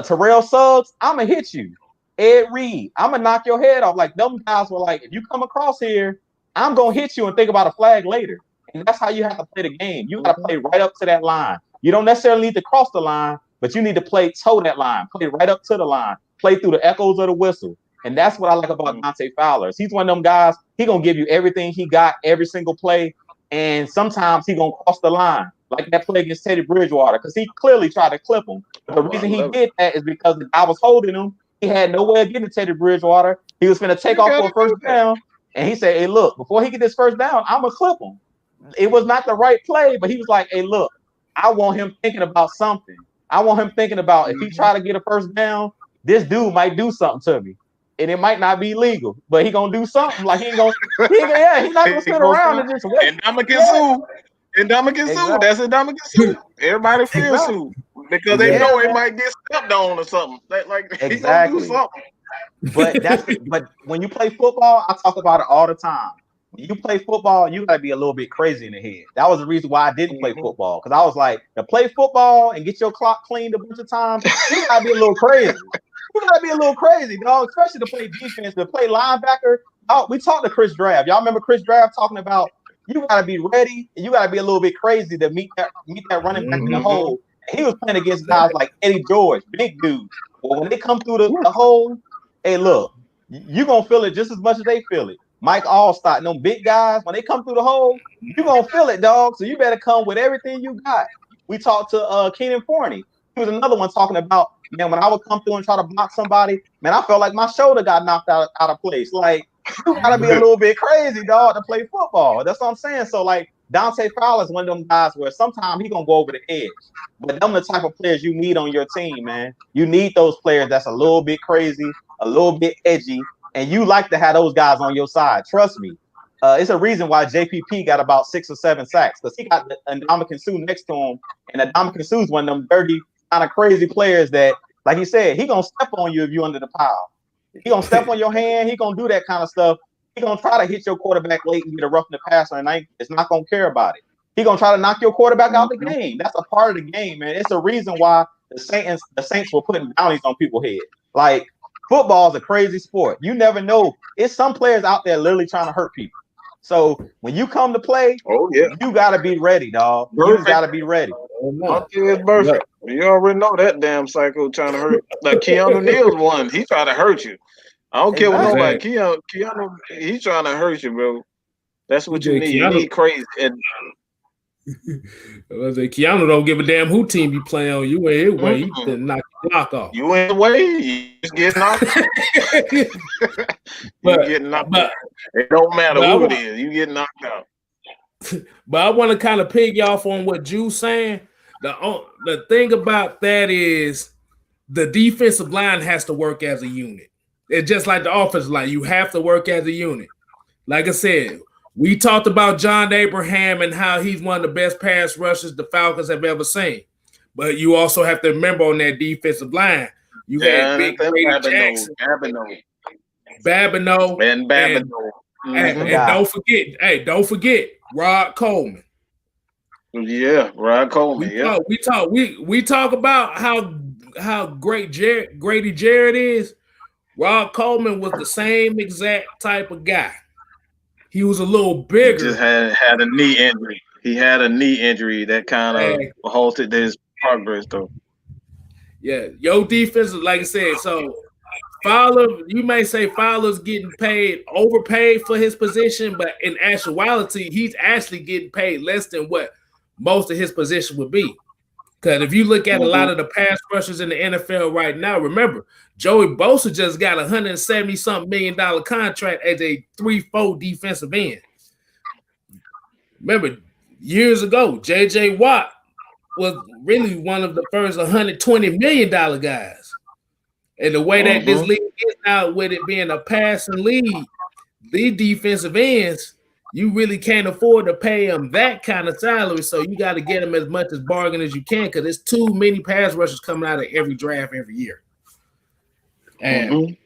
Terrell Suggs, I'm gonna hit you. Ed Reed, I'm gonna knock your head off. Like, them guys were like, if you come across here, I'm gonna hit you and think about a flag later. And that's how you have to play the game. You gotta play right up to that line. You don't necessarily need to cross the line, but you need to toe that line, play right up to the line, play through the echoes of the whistle. And that's what I like about Dante Fowler. He's one of them guys, he gonna give you everything he got every single play, and sometimes he gonna cross the line. like that play against Teddy Bridgewater, because he clearly tried to clip him. But the reason he did that is because the guy was holding him. He had no way of getting to Teddy Bridgewater. He was going to take off for a first down. And he said, hey, look, before he get this first down, I'm going to clip him. It was not the right play, but he was like, hey, look, I want him thinking about something. I want him thinking about if he try to get a first down, this dude might do something to me. And it might not be legal, but he gonna do something. Like he's not gonna sit around and just wait. And Ndamukong Suh. That's a Ndamukong Suh. Everybody feels Suh because they know it might get stepped on or something. Like he gonna do something. But when you play football, I talk about it all the time. When you play football, you gotta be a little bit crazy in the head. That was the reason why I didn't play football, because I was like, to play football and get your clock cleaned a bunch of times, you gotta be a little crazy. You gotta be a little crazy, dog, especially to play defense, to play linebacker. Oh, we talked to Chris Draft. Y'all remember Chris Draft talking about you gotta be ready and you gotta be a little bit crazy to meet that running back in the hole. And he was playing against guys like Eddie George, big dudes. But when they come through the hole, hey, look, you're gonna feel it just as much as they feel it. Mike Allstott, them big guys, when they come through the hole, you're gonna feel it, dog. So you better come with everything you got. We talked to Keenan Forney. He was another one talking about, man, when I would come through and try to block somebody, man, I felt like my shoulder got knocked out of place. Like, you gotta be a little bit crazy, dog, to play football. That's what I'm saying. So, like, Dante Fowler is one of them guys where sometimes he gonna go over the edge. But them the type of players you need on your team, man. You need those players that's a little bit crazy, a little bit edgy, and you like to have those guys on your side. Trust me. It's a reason why JPP got about 6 or 7 sacks, because he got Ndamukong Suh next to him, and Ndamukong Suh is one of them dirty, kind of crazy players that, like he said, he gonna step on you if you under the pile. He gonna step on your hand. He gonna do that kind of stuff. He gonna try to hit your quarterback late and get a roughing the passer, and it's not gonna care about it. He gonna try to knock your quarterback out the game. That's a part of the game, man. It's a reason why the Saints were putting bounties on people's head. Like, football is a crazy sport. You never know. It's some players out there literally trying to hurt people. So when you come to play, you gotta be ready, dog. You gotta be ready. It's perfect. You already know that damn psycho trying to hurt. Like Keanu Neal's one. He trying to hurt you. I don't care what nobody. Keanu, he's trying to hurt you, bro. That's what you need. You need crazy. And Keanu don't give a damn who team you play on. You ain't his way. He can knock the block off. You ain't the way. You just get knocked. You get knocked out. It don't matter who it is. You get knocked out. But I want to kind of pig off on what Drew's saying. The thing about that is the defensive line has to work as a unit. It's just like the offensive line. You have to work as a unit. Like I said, we talked about John Abraham and how he's one of the best pass rushers the Falcons have ever seen. But you also have to remember on that defensive line, you had Big Grady Jackson, Babineau, and don't forget Rod Coleman. Yeah, Rod Coleman. We talk about how great Grady Jarrett is. Rod Coleman was the same exact type of guy. He was a little bigger. He just had a knee injury. He had a knee injury that kind of halted his progress, though. Yeah, your defense, like I said, so Fowler, you may say Fowler's getting overpaid for his position, but in actuality, he's actually getting paid less than what most of his position would be. Because if you look at a lot of the pass rushers in the NFL right now, remember, Joey Bosa just got a $170-something million contract as a 3-4 defensive end. Remember, years ago, J.J. Watt was really one of the first $120 million guys. And the way that this league is now, with it being a passing league, these defensive ends, you really can't afford to pay them that kind of salary. So you got to get them as much as bargain as you can, because there's too many pass rushers coming out of every draft every year. And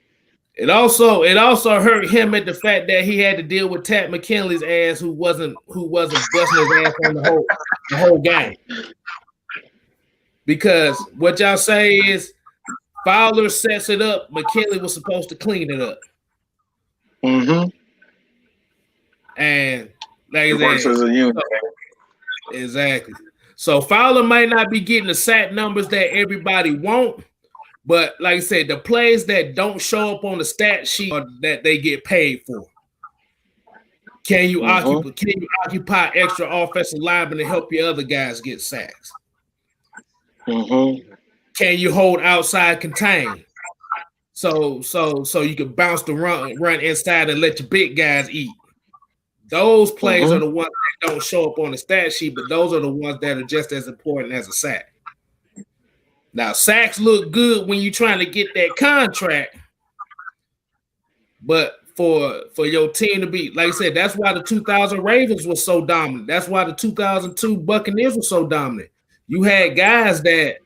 it also hurt him at the fact that he had to deal with Tat McKinley's ass, who wasn't busting his ass on the whole game. Because what y'all say is Fowler sets it up, McKinley was supposed to clean it up. And like it works as a unit. Exactly. So Fowler might not be getting the sack numbers that everybody want, but like I said, the plays that don't show up on the stat sheet are that they get paid for. Can you occupy extra offensive linemen to help your other guys get sacks? Mm-hmm. Can you hold outside contain? So you can bounce the run inside and let your big guys eat. Those plays are the ones that don't show up on the stat sheet, but those are the ones that are just as important as a sack. Now, sacks look good when you're trying to get that contract, but for your team to be, like I said, that's why the 2000 Ravens was so dominant. That's why the 2002 Buccaneers were so dominant. You had guys that,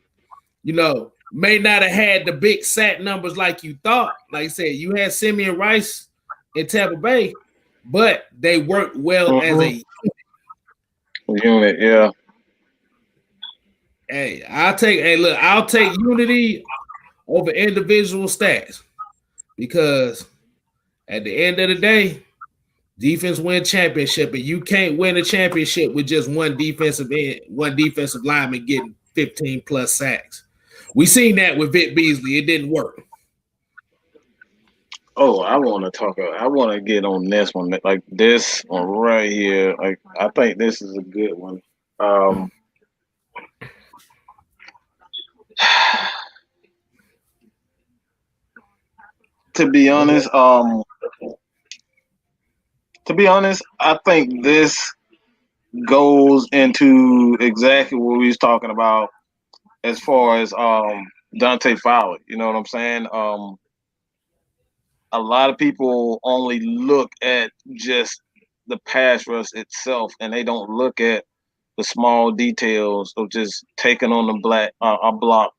may not have had the big sack numbers like you thought. Like I said, you had Simeon Rice in Tampa Bay, but they worked well as a unit. Yeah. I'll take unity over individual stats because at the end of the day, defense win championship, and you can't win a championship with just one defensive lineman getting 15 plus sacks. We seen that with Vic Beasley. It didn't work. Oh, I want to get on this one, like this one right here. Like, I think this is a good one. To be honest, I think this goes into exactly what we was talking about as far as Dante Fowler. You know what I'm saying? A lot of people only look at just the pass rush itself, and they don't look at the small details of just taking on a block,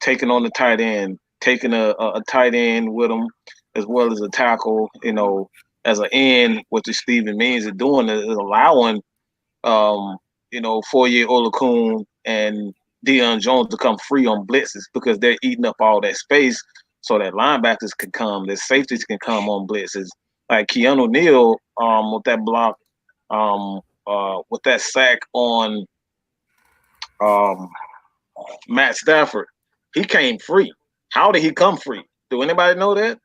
taking on the tight end, taking a tight end with them, as well as a tackle. As an end, what the Steven means is doing is allowing, Foye Olakun and Deion Jones to come free on blitzes because they're eating up all that space so that linebackers can come, that safeties can come on blitzes. Like Keanu Neal with that block, with that sack on Matt Stafford, he came free. How did he come free? Do anybody know that?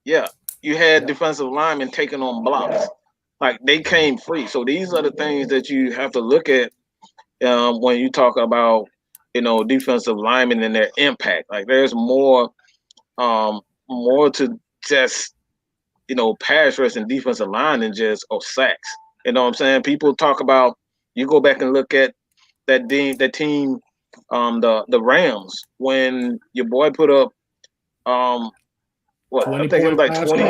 Yeah. You had defensive linemen taking on blocks. Like, they came free. So these are the things that you have to look at when you talk about, defensive linemen and their impact. Like, there's more to just, pass rush and defensive line than just sacks. You know what I'm saying? People talk about, you go back and look at that team, the Rams, when your boy put up I think it was like 20,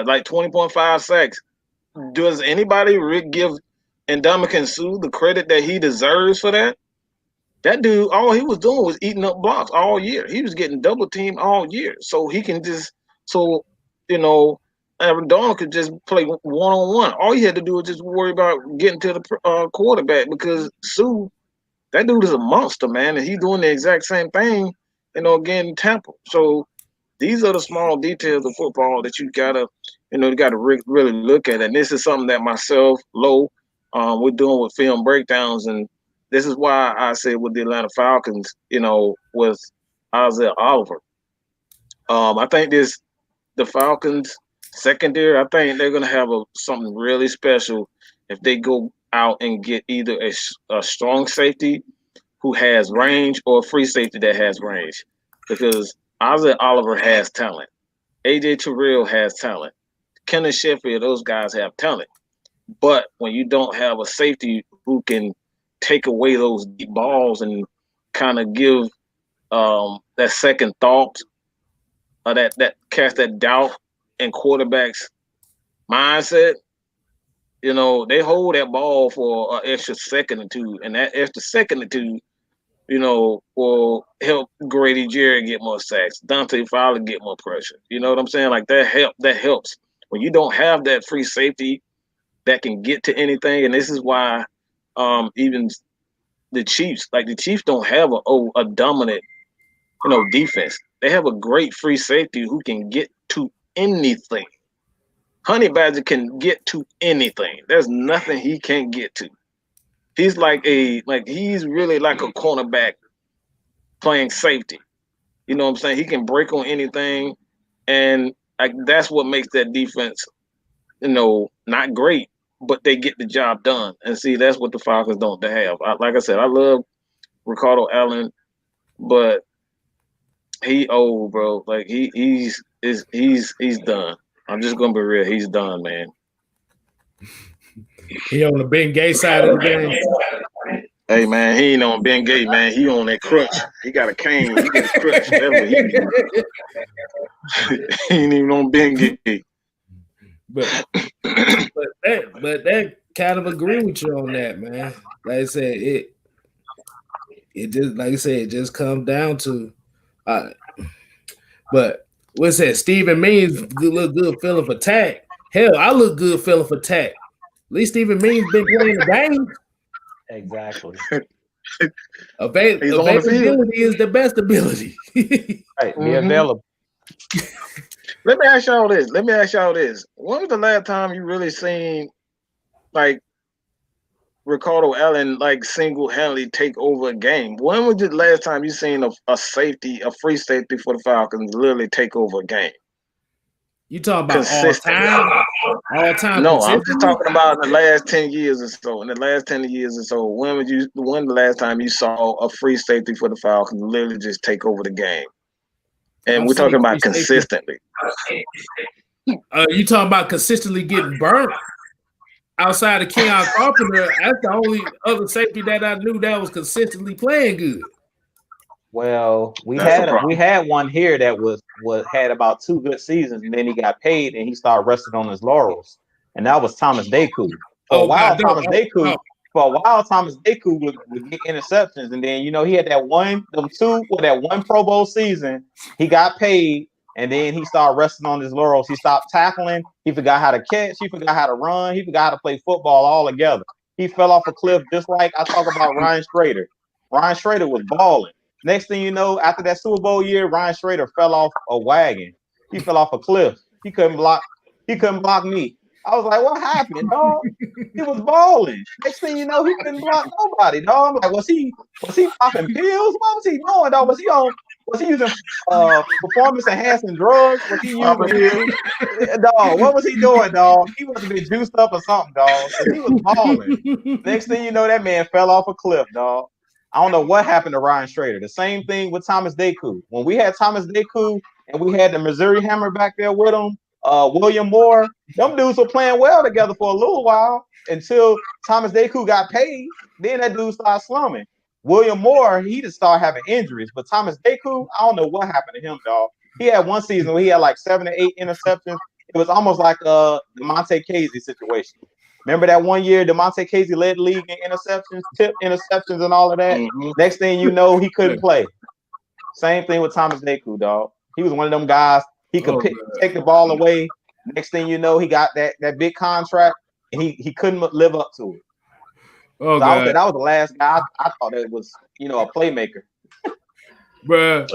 like 20.5 sacks. Does anybody give Ndamukong Suh the credit that he deserves for that? That dude, all he was doing was eating up blocks all year. He was getting double teamed all year. So he can Aaron Donald could just play one-on-one. All he had to do was just worry about getting to the quarterback, because Suh, that dude is a monster, man, and he's doing the exact same thing, again in Tampa. So these are the small details of football that you gotta really look at. And this is something that myself, Low, we're doing with film breakdowns. And this is why I said with the Atlanta Falcons, with Isaiah Oliver. I think the Falcons secondary, I think they're gonna have something really special if they go out and get either a strong safety who has range or a free safety that has range, because Isaiah Oliver has talent. AJ Terrell has talent. Kenneth Sheffield, those guys have talent. But when you don't have a safety who can take away those deep balls and kind of give that second thought, or that cast that doubt in quarterbacks' mindset, they hold that ball for an extra second or two, and that extra second or two, will help Grady Jarrett get more sacks, Dante Fowler get more pressure. You know what I'm saying? Like, that helps. When you don't have that free safety that can get to anything, and this is why even the Chiefs don't have a dominant, defense. They have a great free safety who can get to anything. Honey Badger can get to anything. There's nothing he can't get to. He's he's really like a cornerback playing safety. You know what I'm saying? He can break on anything, and that's what makes that defense not great, but they get the job done. And see, that's what the Falcons don't have. Like I said, I love Ricardo Allen, but he old, bro. Like he's done. I'm just gonna be real. He's done, man. He on the Ben Gay side of the game. Hey man, he ain't on Ben Gay, man. He on that crutch. He got a cane. He got a crutch. That's what he ain't even on Ben Gay. But that kind of agree with you on that, man. Like I said, it just like I said, it just comes down to but what's that? Stephen Means look good feeling for tack. Hell, I look good feeling for tack. At least Stephen Means been playing the game. Exactly. Availability is the best ability. Right, be available. Let me ask y'all this. When was the last time you really seen like Ricardo Allen like single-handedly take over a game? When was the last time you seen a free safety for the Falcons literally take over a game? You talking about all time? All time? No, I'm just talking about in the last 10 years or so. In the last 10 years or so, when the last time you saw a free safety for the Falcons literally just take over the game? And we're talking about consistently. You talking about consistently getting burnt? Outside of Keon Carpenter, that's the only other safety that I knew that was consistently playing good. Well, we had one here that had about 2 good seasons, and then he got paid and he started resting on his laurels, and that was Thomas Deku. For a while, Thomas Deku would get interceptions, and then he had that one Pro Bowl season. He got paid, and then he started resting on his laurels. He stopped tackling. He forgot how to catch. He forgot how to run. He forgot how to play football all together. He fell off a cliff, just like I talk about Ryan Schrader. Ryan Schrader was balling. Next thing you know, after that Super Bowl year, Ryan Schrader fell off a wagon. He fell off a cliff. He couldn't block me. I was like, what happened, dog? He was balling. Next thing you know, he couldn't block nobody, dog. I'm like, was he popping pills? What was he doing, dog? Was he using performance enhancing drugs? Was he using dog? What was he doing, dog? He must have been juiced up or something, dog. He was balling. Next thing you know, that man fell off a cliff, dog. I don't know what happened to Ryan Schrader. The same thing with Thomas Deku. When we had Thomas Deku and we had the Missouri Hammer back there with him, William Moore, them dudes were playing well together for a little while until Thomas Deku got paid. Then that dude started slumming. William Moore, he just started having injuries. But Thomas Deku, I don't know what happened to him, dog. He had one season where he had like 7 or 8 interceptions. It was almost like the Monte Casey situation. Remember that one year DeMonte Casey led the league in interceptions, tip interceptions, and all of that? Mm-hmm. Next thing you know, he couldn't play. Same thing with Thomas Deku, dog. He was one of them guys. He could take the ball away. Next thing you know, he got that big contract, and he couldn't live up to it. So I would say that was the last guy I thought it was, a playmaker. Bruh.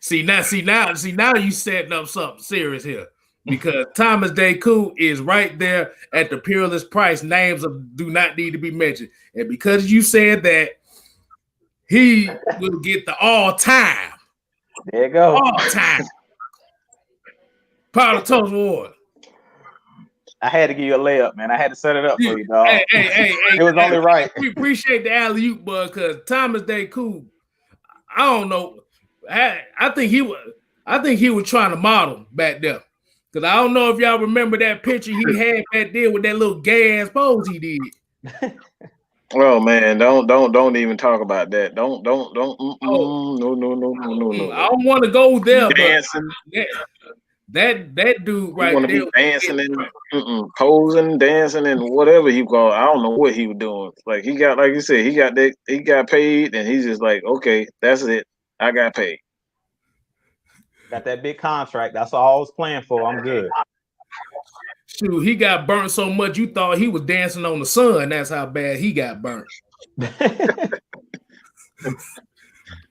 See now you setting up something serious here. Because Thomas Deku is right there at the peerless price. Names do not need to be mentioned. And because you said that, he will get the all-time. There you go. All-time. Powder Toast Award. I had to give you a layup, man. I had to set it up for you, dog. Hey, it was only right. We appreciate the alley-oop, bud, because Thomas Deku, I don't know. I think he was trying to model back there. Because I don't know if y'all remember that picture he had back there with that little gay ass pose he did. Oh man, don't even talk about that. Don't. No. I don't want to go there, dancing. But that dude right there dancing and posing, dancing, and whatever he called. I don't know what he was doing. Like he got, like you said, he got paid, and he's just like, okay, that's it. I got paid. Got that big contract. That's all I was playing for. I'm good. Shoot, he got burnt so much you thought he was dancing on the sun. That's how bad he got burnt.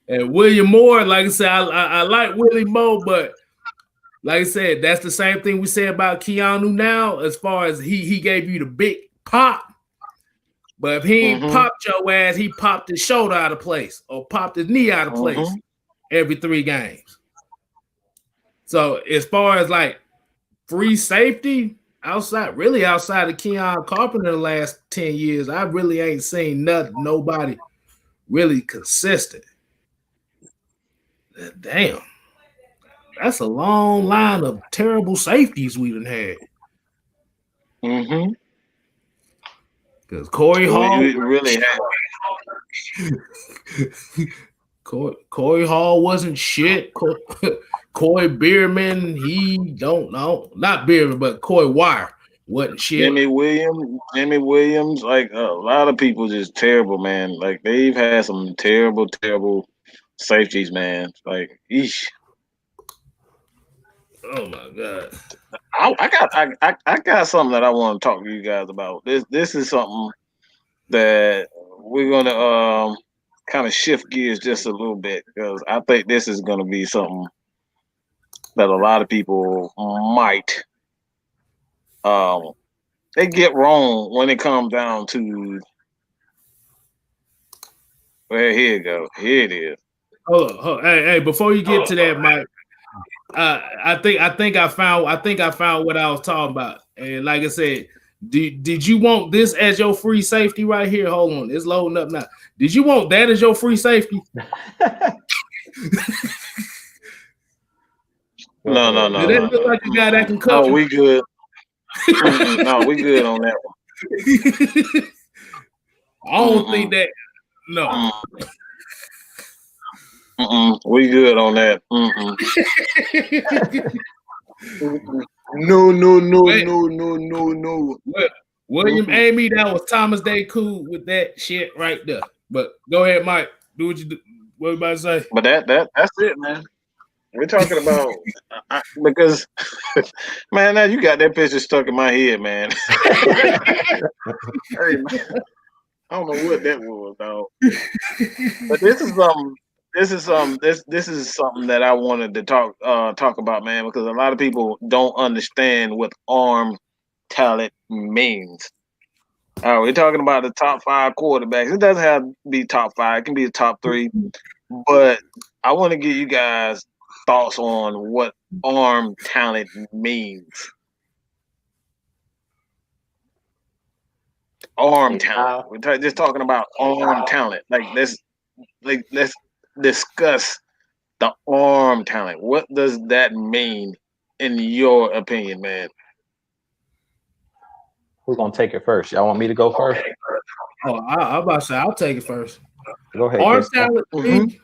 And William Moore, like I said, I like Willie Moore, but like I said, that's the same thing we say about Keanu now, as far as he gave you the big pop. But if he ain't popped your ass, he popped his shoulder out of place or popped his knee out of place every 3 games. So as far as like free safety outside of Keon Carpenter the last 10 years, I really ain't seen nobody really consistent. Damn. That's a long line of terrible safeties we done had. Mm-hmm. Because Corey Hall really had. Corey Hall wasn't shit. Corey Bierman, he don't know. Not Bierman, but Corey Wire wasn't shit. Jimmy Williams, like a lot of people just terrible, man. Like they've had some terrible safeties, man. Like, eesh. Oh my god. I got something that I want to talk to you guys about. This is something that we're gonna kind of shift gears just a little bit because I think this is gonna be something that a lot of people might they get wrong when it comes down to. Well, here you go. Here it is. Hold on. Hey, before you get to that, Mike, I think I found what I was talking about. And like I said, did you want this as your free safety right here? Hold on, it's loading up now. Did you want that as your free safety? No. Did that look like a guy that can cover? No, we good. No, we good on that one. I don't think that. No. We good on that. No. William Amy, that was Thomas Day cool with that shit right there. But go ahead, Mike. Do what you do. What you about to say? But that's it, man. We're talking about because, man, now you got that picture stuck in my head, man. Hey, man. I don't know what that was, dog. But this is something that I wanted to talk about, man, because a lot of people don't understand what arm talent means. We're talking about the top 5 quarterbacks. It doesn't have to be top 5; it can be a top 3. But I want to give you guys thoughts on what arm talent means. Arm talent. We're just talking about arm talent. Let's discuss the arm talent. What does that mean in your opinion, man? Who's gonna take it first? Y'all want me to go first? Oh, I'm about to say I'll take it first. Go ahead. Arm talent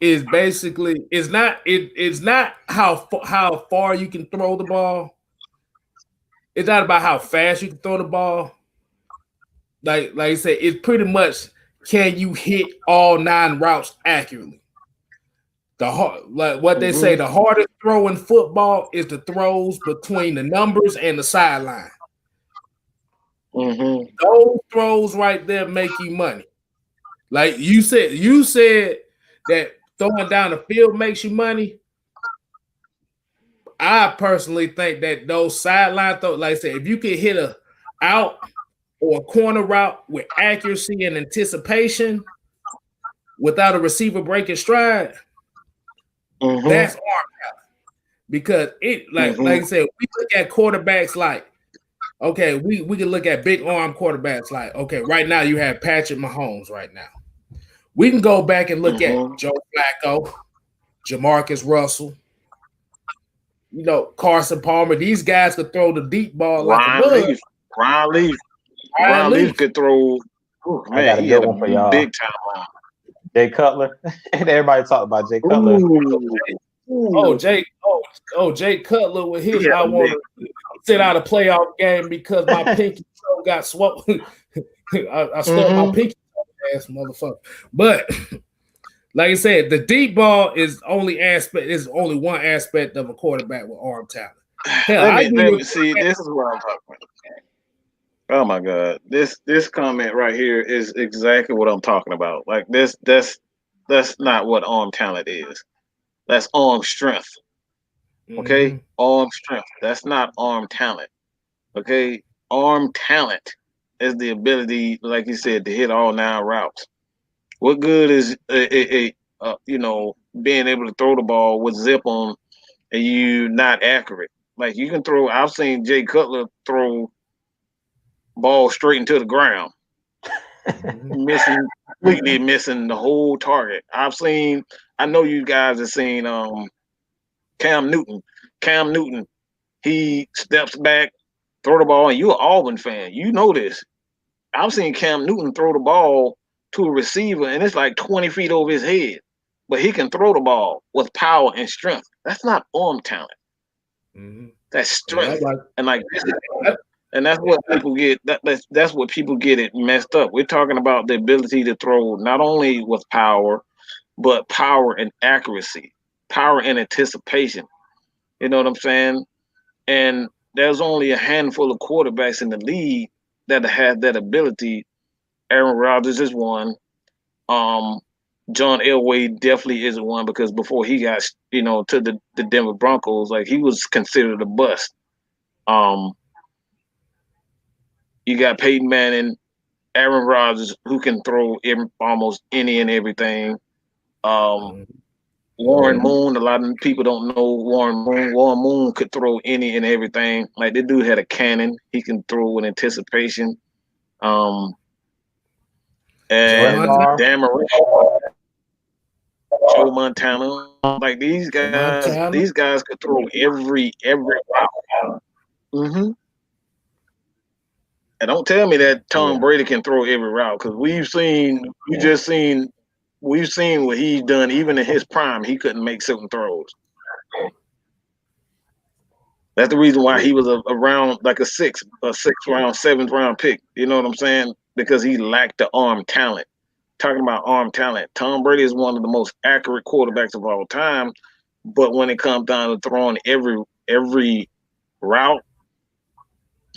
is basically it's not how far you can throw the ball. It's not about how fast you can throw the ball. Like I said, it's pretty much can you hit all 9 routes accurately. What they say, the hardest throw in football is the throws between the numbers and the sideline. Those throws right there make you money. Like you said that throwing down the field makes you money. I personally think that those sideline throws, like I said, if you can hit a out or a corner route with accuracy and anticipation without a receiver breaking stride, that's arm talent. Because it, like I said, we look at quarterbacks like, okay, we can look at big arm quarterbacks like, okay, right now you have Patrick Mahomes right now. We can go back and look at Joe Flacco, Jamarcus Russell, Carson Palmer. These guys could throw the deep ball like a bug. Ryan Leaf could throw. I got a good one for y'all. Big time. Jay Cutler. And everybody talk about Jay Cutler. Jay Cutler with his. I want to sit out a playoff game because my pinky toe got swollen. I stuck my pinky toe, ass motherfucker. But like I said, the deep ball is only one aspect of a quarterback with arm talent. Hell, let me see. This is what I'm talking about. Oh my God! This comment right here is exactly what I'm talking about. Like that's not what arm talent is. That's arm strength. Okay, arm strength. That's not arm talent. Okay, arm talent is the ability, like you said, to hit all 9 routes. What good is being able to throw the ball with zip on and you not accurate? Like you can throw. I've seen Jay Cutler throw ball straight into the ground, completely missing the whole target. I know you guys have seen Cam Newton. Cam Newton, he steps back, throw the ball, and you're an Auburn fan. You know this. I've seen Cam Newton throw the ball to a receiver, and it's like 20 feet over his head. But he can throw the ball with power and strength. That's not arm talent. That's strength. And like this is, and that's what people get. That's what people get it messed up. We're talking about the ability to throw not only with power, but power and accuracy, power and anticipation. You know what I'm saying? And there's only a handful of quarterbacks in the league that have that ability. Aaron Rodgers is one. John Elway definitely isn't one because before he got, to the Denver Broncos, like he was considered a bust. You got Peyton Manning, Aaron Rodgers, who can throw almost any and everything. Warren Moon, a lot of people don't know Warren Moon. Warren Moon could throw any and everything. Like this dude had a cannon. He can throw with anticipation. And Dan Marino, Joe Montana. Like these guys could throw every route. And don't tell me that Tom Brady can throw every route because we've seen what he's done. Even in his prime, he couldn't make certain throws. That's the reason why he was around like a sixth round, seventh round pick. You know what I'm saying? Because he lacked the arm talent. Talking about arm talent, Tom Brady is one of the most accurate quarterbacks of all time. But when it comes down to throwing every route,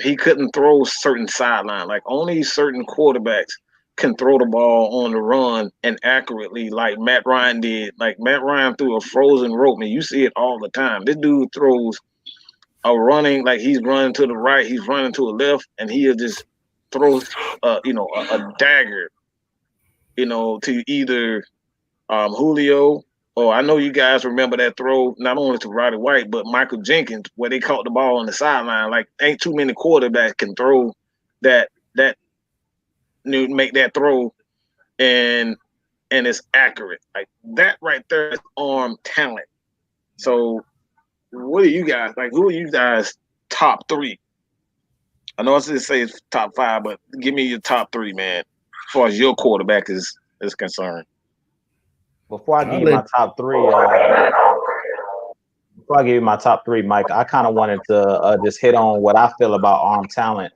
he couldn't throw certain sideline. Like only certain quarterbacks can throw the ball on the run and accurately, like Matt Ryan did. Like Matt Ryan threw a frozen rope, and you see it all the time. This dude throws a running, like he's running to the right, he's running to the left, and he'll just throw, a dagger, to either Julio, or I know you guys remember that throw not only to Roddy White but Michael Jenkins, where they caught the ball on the sideline. Like ain't too many quarterbacks can throw that make that throw and it's accurate. Like that right there is arm talent. So what are you guys like? Who are you guys top three? I know I should say it's top five, but give me your top three, man, as far as your quarterback is concerned. Before I give you my top three, Mike, I kind of wanted to just hit on what I feel about arm talent.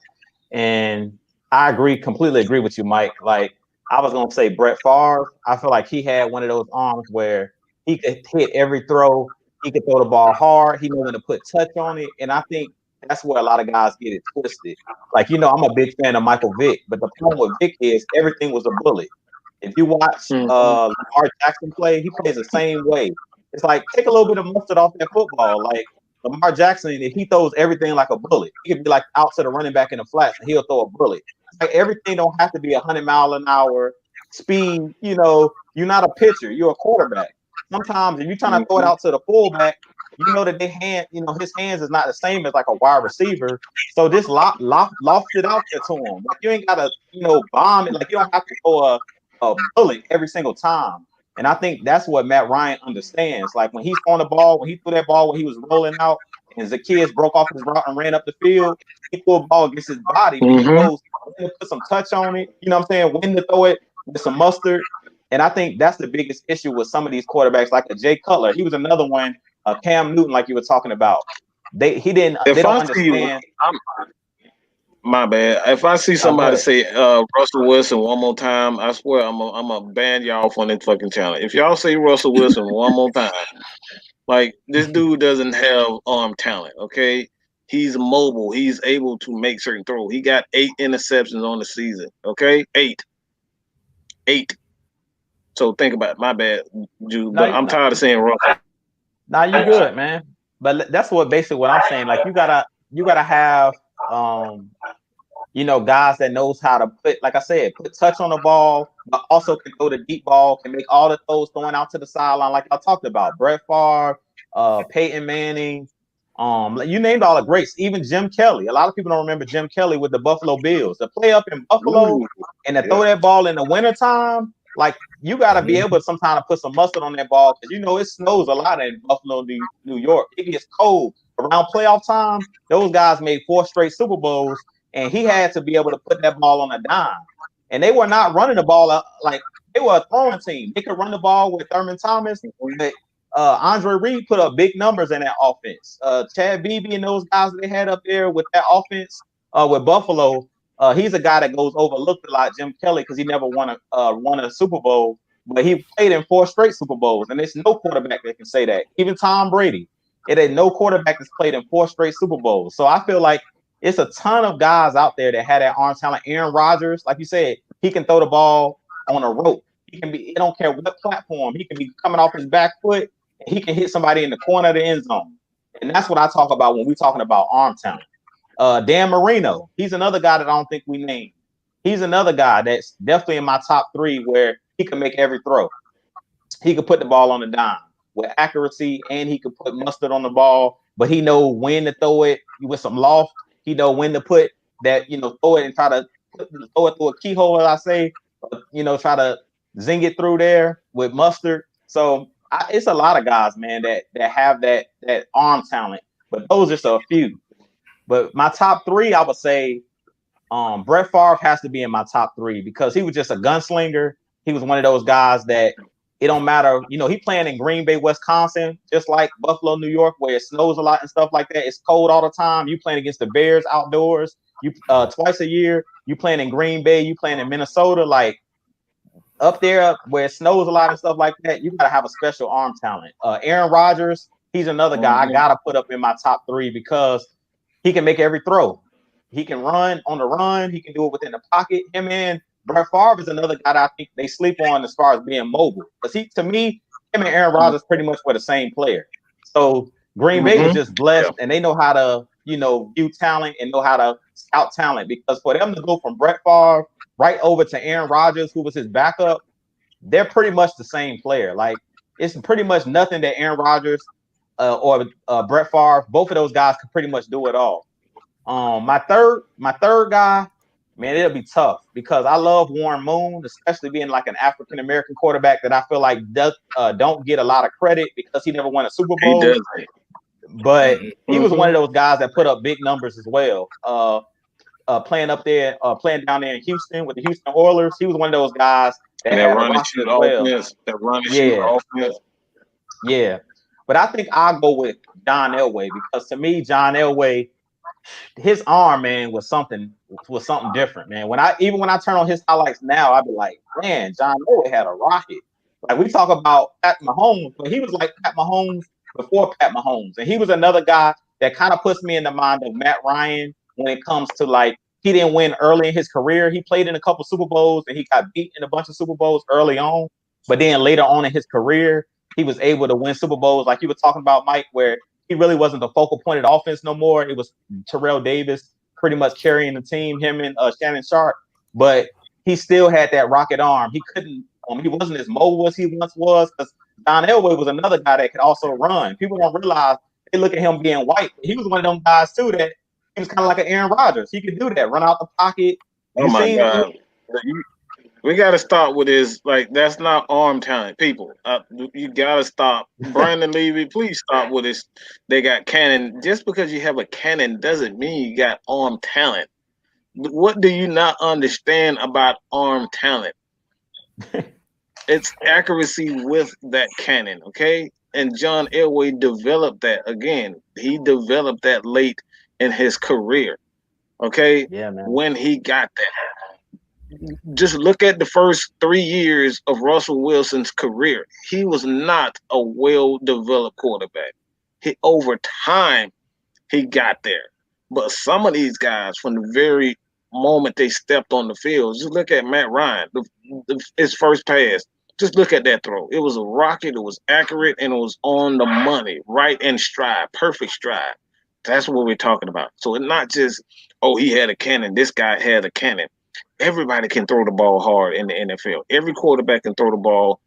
And I completely agree with you, Mike. Like I was gonna say Brett Favre. I feel like he had one of those arms where he could hit every throw. He could throw the ball hard. He knew when to put touch on it. And I think that's where a lot of guys get it twisted. Like, I'm a big fan of Michael Vick, but the problem with Vick is everything was a bullet. If you watch Lamar Jackson play, he plays the same way. It's like take a little bit of mustard off that football. Like Lamar Jackson, if he throws everything like a bullet, he could be like out to the running back in the flats and he'll throw a bullet. It's like everything don't have to be 100-mile-an-hour speed. You're not a pitcher, you're a quarterback. Sometimes if you're trying to throw it out to the fullback, that his hands is not the same as like a wide receiver. So just loft it out there to him. Like you ain't gotta, bomb it. Like you don't have to throw a bullet every single time. And I think that's what Matt Ryan understands. Like when he's on the ball, when he threw that ball when he was rolling out, and Zacchaeus broke off his route and ran up the field, he threw a ball against his body. He knows when to put some touch on it. You know what I'm saying? When to throw it with some mustard. And I think that's the biggest issue with some of these quarterbacks, like a Jay Cutler. He was another one. Cam Newton, like you were talking about. They don't understand. My bad. If I see somebody say Russell Wilson one more time, I swear I'm a ban y'all from this fucking channel. If y'all say Russell Wilson one more time, like this dude doesn't have arm talent, okay? He's mobile. He's able to make certain throws. He got 8 interceptions on the season, okay? 8. So think about it. My bad, Jude. But I'm tired of saying Russell. Nah, you good, man. But that's what I'm saying. Like you gotta have guys that knows how to put, like I said, put touch on the ball, but also can throw the deep ball, can make all the throws throwing out to the sideline, like I talked about. Brett Favre, Peyton Manning, You named all the greats, even Jim Kelly. A lot of people don't remember Jim Kelly with the Buffalo Bills. To play up in Buffalo and to throw that ball in the wintertime, like you got to be able sometimes to put some mustard on that ball because it snows a lot in Buffalo, New York. It gets cold around playoff time. Those guys made 4 straight Super Bowls, and he had to be able to put that ball on a dime. And they were not running the ball like they were a throwing team. They could run the ball with Thurman Thomas, but Andre Reed put up big numbers in that offense. Chad Beebe and those guys they had up there with that offense with Buffalo. He's a guy that goes overlooked a lot, Jim Kelly, because he never won a Super Bowl, but he played in 4 straight Super Bowls, and there's no quarterback that can say that. Even Tom Brady, it ain't no quarterback that's played in 4 straight Super Bowls. So I feel like it's a ton of guys out there that had that arm talent. Aaron Rodgers, like you said, he can throw the ball on a rope. He can be. It don't care what platform. He can be coming off his back foot. He can hit somebody in the corner of the end zone. And that's what I talk about when we're talking about arm talent. Dan Marino, he's another guy that I don't think we named. He's another guy that's definitely in my top 3 where he can make every throw. He could put the ball on the dime with accuracy, and he could put mustard on the ball, but he know when to throw it with some loft. He know when to put that, throw it and try to throw it through a keyhole, as I say, try to zing it through there with mustard. So it's a lot of guys, man, that have that arm talent, but those are just a few. But my top 3, I would say Brett Favre has to be in my top 3 because he was just a gunslinger. He was one of those guys that it don't matter. He playing in Green Bay, Wisconsin, just like Buffalo, New York, where it snows a lot and stuff like that. It's cold all the time. You playing against the Bears outdoors. You twice a year. You playing in Green Bay. You playing in Minnesota, like up there where it snows a lot and stuff like that. You gotta have a special arm talent. Aaron Rodgers, he's another guy I gotta put up in my top 3 because he can make every throw. He can run on the run. He can do it within the pocket. Him and Brett Favre is another guy that I think they sleep on as far as being mobile. Because to me, him and Aaron Rodgers pretty much were the same player. So Green Bay is just blessed, and they know how to, view talent and know how to scout talent. Because for them to go from Brett Favre right over to Aaron Rodgers, who was his backup, they're pretty much the same player. Like it's pretty much nothing that Aaron Rodgers or Brett Favre, both of those guys could pretty much do it all. My third guy, man, it'll be tough because I love Warren Moon, especially being like an African American quarterback that I feel like don't get a lot of credit because he never won a Super Bowl. He does. But he was one of those guys that put up big numbers as well. Playing down there in Houston with the Houston Oilers, he was one of those guys that had run and shoot offense. That run and shoot offense. Yeah, but I think I'll go with John Elway because to me, John Elway, his arm, man, was something different, man. When I turn on his highlights now, I'd be like, man, John Elway had a rocket. Like we talk about Pat Mahomes, but he was like Pat Mahomes before Pat Mahomes, and he was another guy that kind of puts me in the mind of Matt Ryan when it comes to like he didn't win early in his career. He played in a couple Super Bowls and he got beat in a bunch of Super Bowls early on, but then later on in his career, he was able to win Super Bowls, like you were talking about, Mike, where he really wasn't the focal point of the offense no more. It was Terrell Davis pretty much carrying the team, him and Shannon Sharp. But he still had that rocket arm. He couldn't. He wasn't as mobile as he once was because Don Elway was another guy that could also run. People don't realize they look at him being white. He was one of them guys too that he was kind of like an Aaron Rodgers. He could do that, run out the pocket. Oh my God. We got to start with this. Like, that's not arm talent, people. You got to stop. Brandon Levy, please stop with this. They got cannon. Just because you have a cannon doesn't mean you got arm talent. What do you not understand about arm talent? It's accuracy with that cannon, okay? And John Elway developed that. Again, he developed that late in his career, okay? Yeah, man. When he got that. Just look at the first 3 years of Russell Wilson's career. He was not a well-developed quarterback. Over time, he got there. But some of these guys, from the very moment they stepped on the field, just look at Matt Ryan, his first pass. Just look at that throw. It was a rocket. It was accurate, and it was on the money, right in stride, perfect stride. That's what we're talking about. So it's not just, oh, he had a cannon. This guy had a cannon. Everybody can throw the ball hard in the NFL. Every quarterback can throw the ball,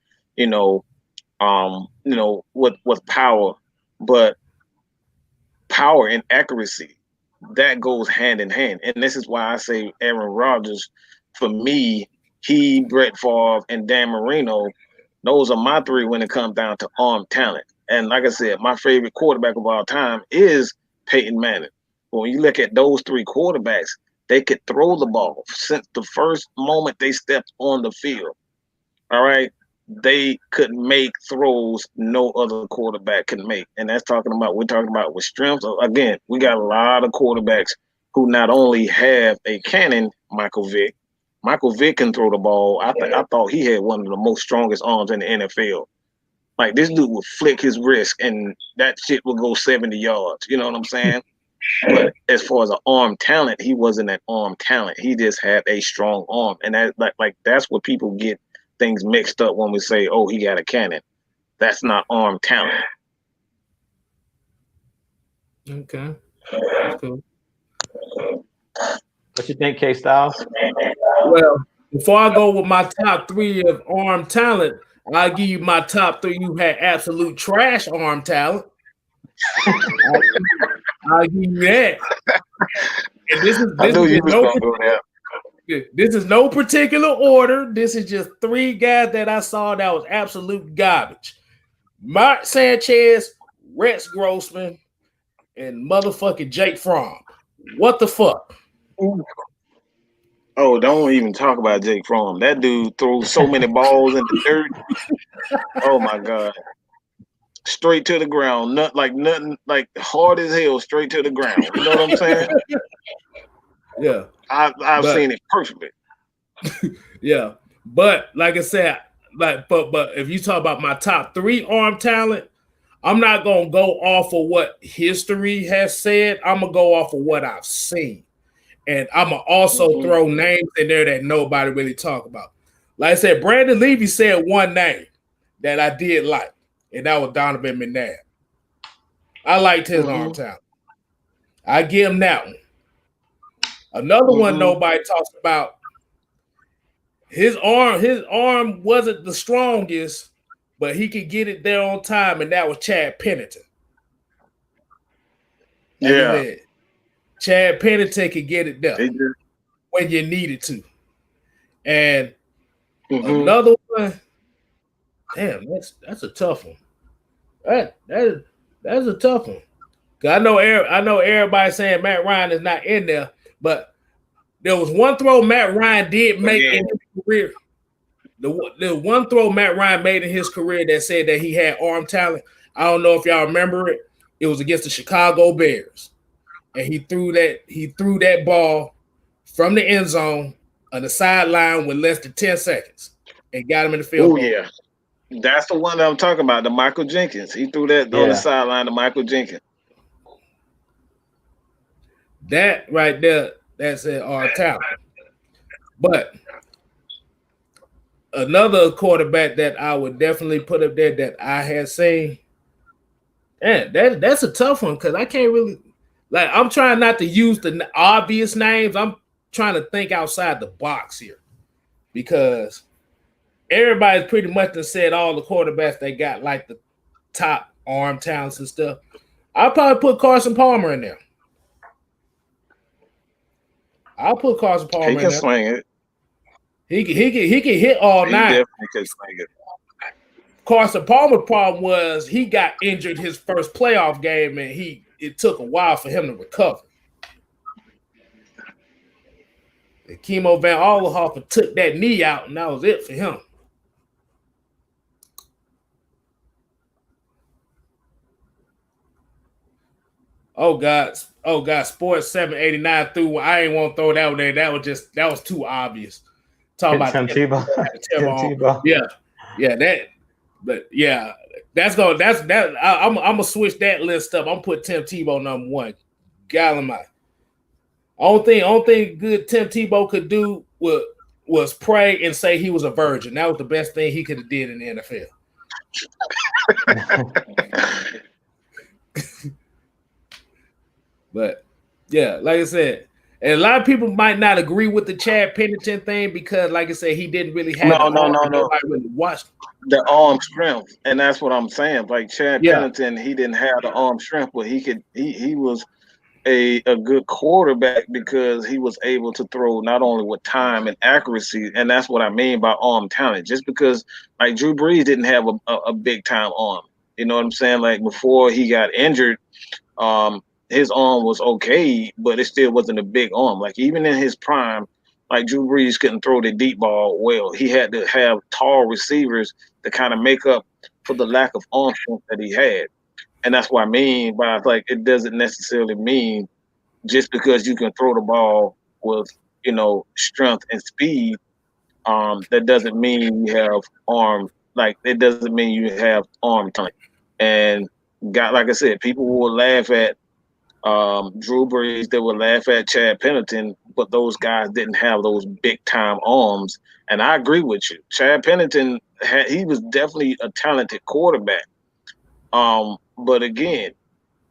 with power. But power and accuracy, that goes hand in hand. And this is why I say Aaron Rodgers, for me, he, Brett Favre, and Dan Marino, those are my three when it comes down to arm talent. And like I said, my favorite quarterback of all time is Peyton Manning. When you look at those three quarterbacks, they could throw the ball since the first moment they stepped on the field. All right. They could make throws no other quarterback can make. And we're talking about with strength. Again, we got a lot of quarterbacks who not only have a cannon, Michael Vick. Michael Vick can throw the ball. I thought he had one of the most strongest arms in the NFL. Like, this dude would flick his wrist and that shit would go 70 yards. You know what I'm saying? But as far as an arm talent, he wasn't an arm talent. He just had a strong arm. And that that's what people get things mixed up when we say, oh, he got a cannon. That's not arm talent. Okay. That's cool. What you think, KStlyz? Well, before I go with my top three of arm talent, I'll give you my top three who had absolute trash arm talent. I'll give you that. And this is no particular order. This is just three guys that I saw that was absolute garbage. Mark Sanchez, Rex Grossman, and motherfucking Jake Fromm. What the fuck? Oh, don't even talk about Jake Fromm. That dude throws so many balls in the dirt. Oh my God. Straight to the ground. Nothing like hard as hell, straight to the ground. You know what I'm saying? Yeah. I've seen it perfectly. Yeah. But like I said, but if you talk about my top three arm talent, I'm not gonna go off of what history has said. I'm gonna go off of what I've seen. And I'm gonna also throw names in there that nobody really talk about. Like I said, Brandon Levy said one name that I did like, and that was Donovan McNabb. I liked his arm talent. I give him that one. Another one nobody talks about. His arm wasn't the strongest, but he could get it there on time, and that was Chad Pennington. Yeah. Chad Pennington could get it there when you needed to. And another one, damn, that's a tough one. That's a tough one. I know everybody saying Matt Ryan is not in there, but there was one throw Matt Ryan did make in his career. The one throw Matt Ryan made in his career that said that he had arm talent. I don't know if y'all remember it. It was against the Chicago Bears. And he threw that ball from the end zone on the sideline with less than 10 seconds and got him in the field. Oh, yeah. That's the one that I'm talking about, the Michael Jenkins. He threw that on the sideline to Michael Jenkins. That right there, that's our talent. But another quarterback that I would definitely put up there that I had seen, that's a tough one because I can't really – like, I'm trying not to use the obvious names. I'm trying to think outside the box here because everybody's pretty much done said all the quarterbacks they got like the top arm talents and stuff. I'll probably put Carson Palmer in there. I'll put Carson Palmer in there. He can swing it. He can hit all night. He definitely can swing it. Carson Palmer's problem was he got injured his first playoff game and it took a while for him to recover. And Kimo Van Ollenhofer took that knee out, and that was it for him. Oh God, Sports 789 threw. I ain't want to throw that one there. That was too obvious. Talking about Tim Tebow. Yeah, that. But yeah, I'm gonna switch that list up. I'm gonna put Tim Tebow number one. Gallimai. Only thing good Tim Tebow could do was pray and say he was a virgin. That was the best thing he could have did in the NFL. But yeah, like I said, And a lot of people might not agree with the Chad Pennington thing because, like I said, he didn't really have No. nobody really watched. The arm strength, and that's what I'm saying. Like Chad Yeah. Pennington, he didn't have the arm strength, but he was a good quarterback because he was able to throw not only with time and accuracy, and that's what I mean by arm talent. Just because like Drew Brees didn't have a big time arm, you know what I'm saying? Like before he got injured, his arm was okay, but it still wasn't a big arm. Like even in his prime, like Drew Brees couldn't throw the deep ball well. He had to have tall receivers to kind of make up for the lack of arm strength that he had. And that's what I mean by like it doesn't necessarily mean just because you can throw the ball with strength and speed, that doesn't mean you have arm like it doesn't mean you have arm talent. And got like I said, people will laugh at Drew Brees, they will laugh at Chad Pennington, but those guys didn't have those big time arms. And I agree with you. Chad Pennington he was definitely a talented quarterback. But again,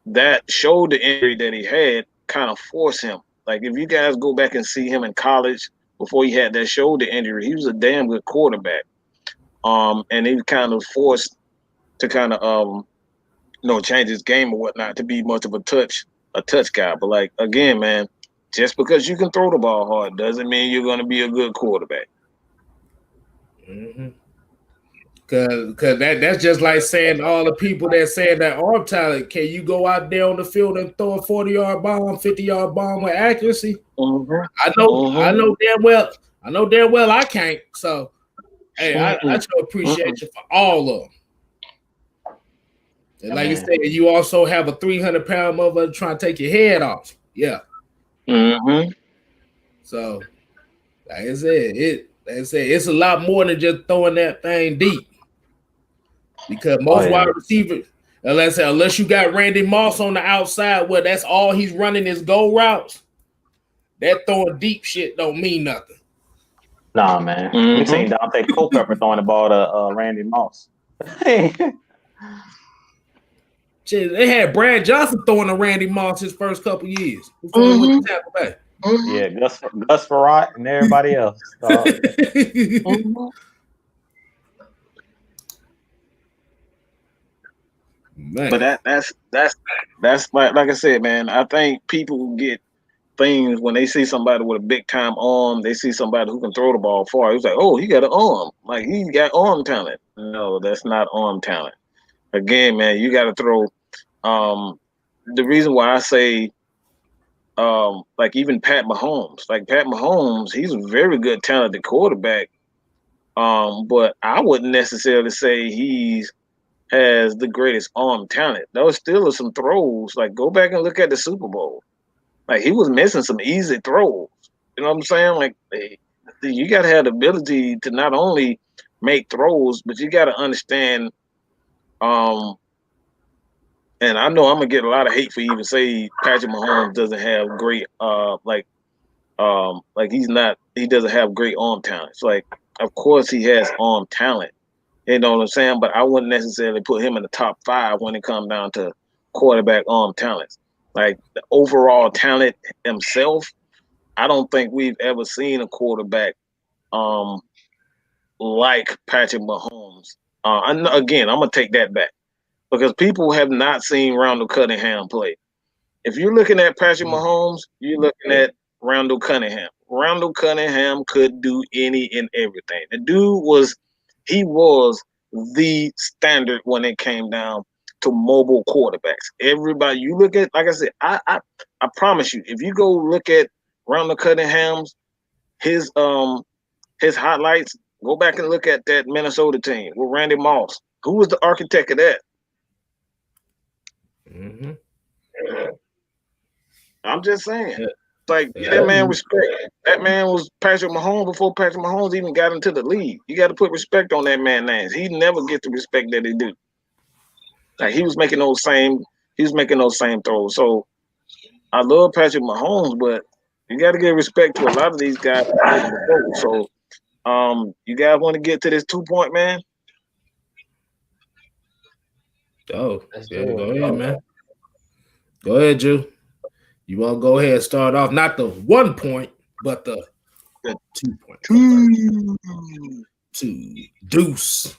that shoulder injury that he had kind of forced him. Like if you guys go back and see him in college before he had that shoulder injury, he was a damn good quarterback. And he was kind of forced to kind of change his game or whatnot to be much of a touch guy. But like again, man, just because you can throw the ball hard doesn't mean you're going to be a good quarterback. Mm-hmm. Cause that's just like saying all the people that say that arm talent, can you go out there on the field and throw a 40-yard bomb, 50-yard bomb with accuracy? Mm-hmm. I know damn well I can't. So hey, I sure appreciate you for all of them. And like you said, you also have a 300-pound motherfucker trying to take your head off. Yeah. Mm-hmm. So like I said, it's a lot more than just throwing that thing deep. Because most wide receivers, unless you got Randy Moss on the outside where that's all he's running is go routes, that throwing deep shit don't mean nothing. Nah, man. We seen Dante Culpepper throwing the ball to Randy Moss. Shit, they had Brad Johnson throwing to Randy Moss his first couple years. Yeah, Gus Farrat and everybody else. Man. But that's like I said, man. I think people get things when they see somebody with a big time arm. They see somebody who can throw the ball far. It's like, oh, he got an arm. Like he got arm talent. No, that's not arm talent. Again, man, you got to throw. The reason why I say, like even Pat Mahomes, he's a very good talented quarterback. But I wouldn't necessarily say he's has the greatest arm talent. Those still are some throws. Like go back and look at the Super Bowl. Like he was missing some easy throws. You know what I'm saying? Like you got to have the ability to not only make throws, but you got to understand. And I know I'm gonna get a lot of hate for even say Patrick Mahomes doesn't have great he doesn't have great arm talent. It's like of course he has arm talent. You know what I'm saying? But I wouldn't necessarily put him in the top 5 when it comes down to quarterback arm talents. Like the overall talent himself, I don't think we've ever seen a quarterback like Patrick Mahomes. Again, I'm gonna take that back because people have not seen Randall Cunningham play. If you're looking at Patrick Mahomes, you're looking at Randall Cunningham. Randall Cunningham could do any and everything. The dude was the standard when it came down to mobile quarterbacks. Everybody, you look at, like I said, I promise you, if you go look at Randall Cunningham's his highlights, go back and look at that Minnesota team with Randy Moss. Who was the architect of that? Mm-hmm. I'm just saying. Like, give that man respect. That man was Patrick Mahomes before Patrick Mahomes even got into the league. You got to put respect on that man's name. He never gets the respect that he do. Like he was making those same throws. So I love Patrick Mahomes, but you got to give respect to a lot of these guys. So you guys want to get to this 2-point, man? Oh, yeah, go ahead, man. Go ahead, Drew. You want to go ahead and start off, not the 1 point, but the 2 point. Two. Deuce.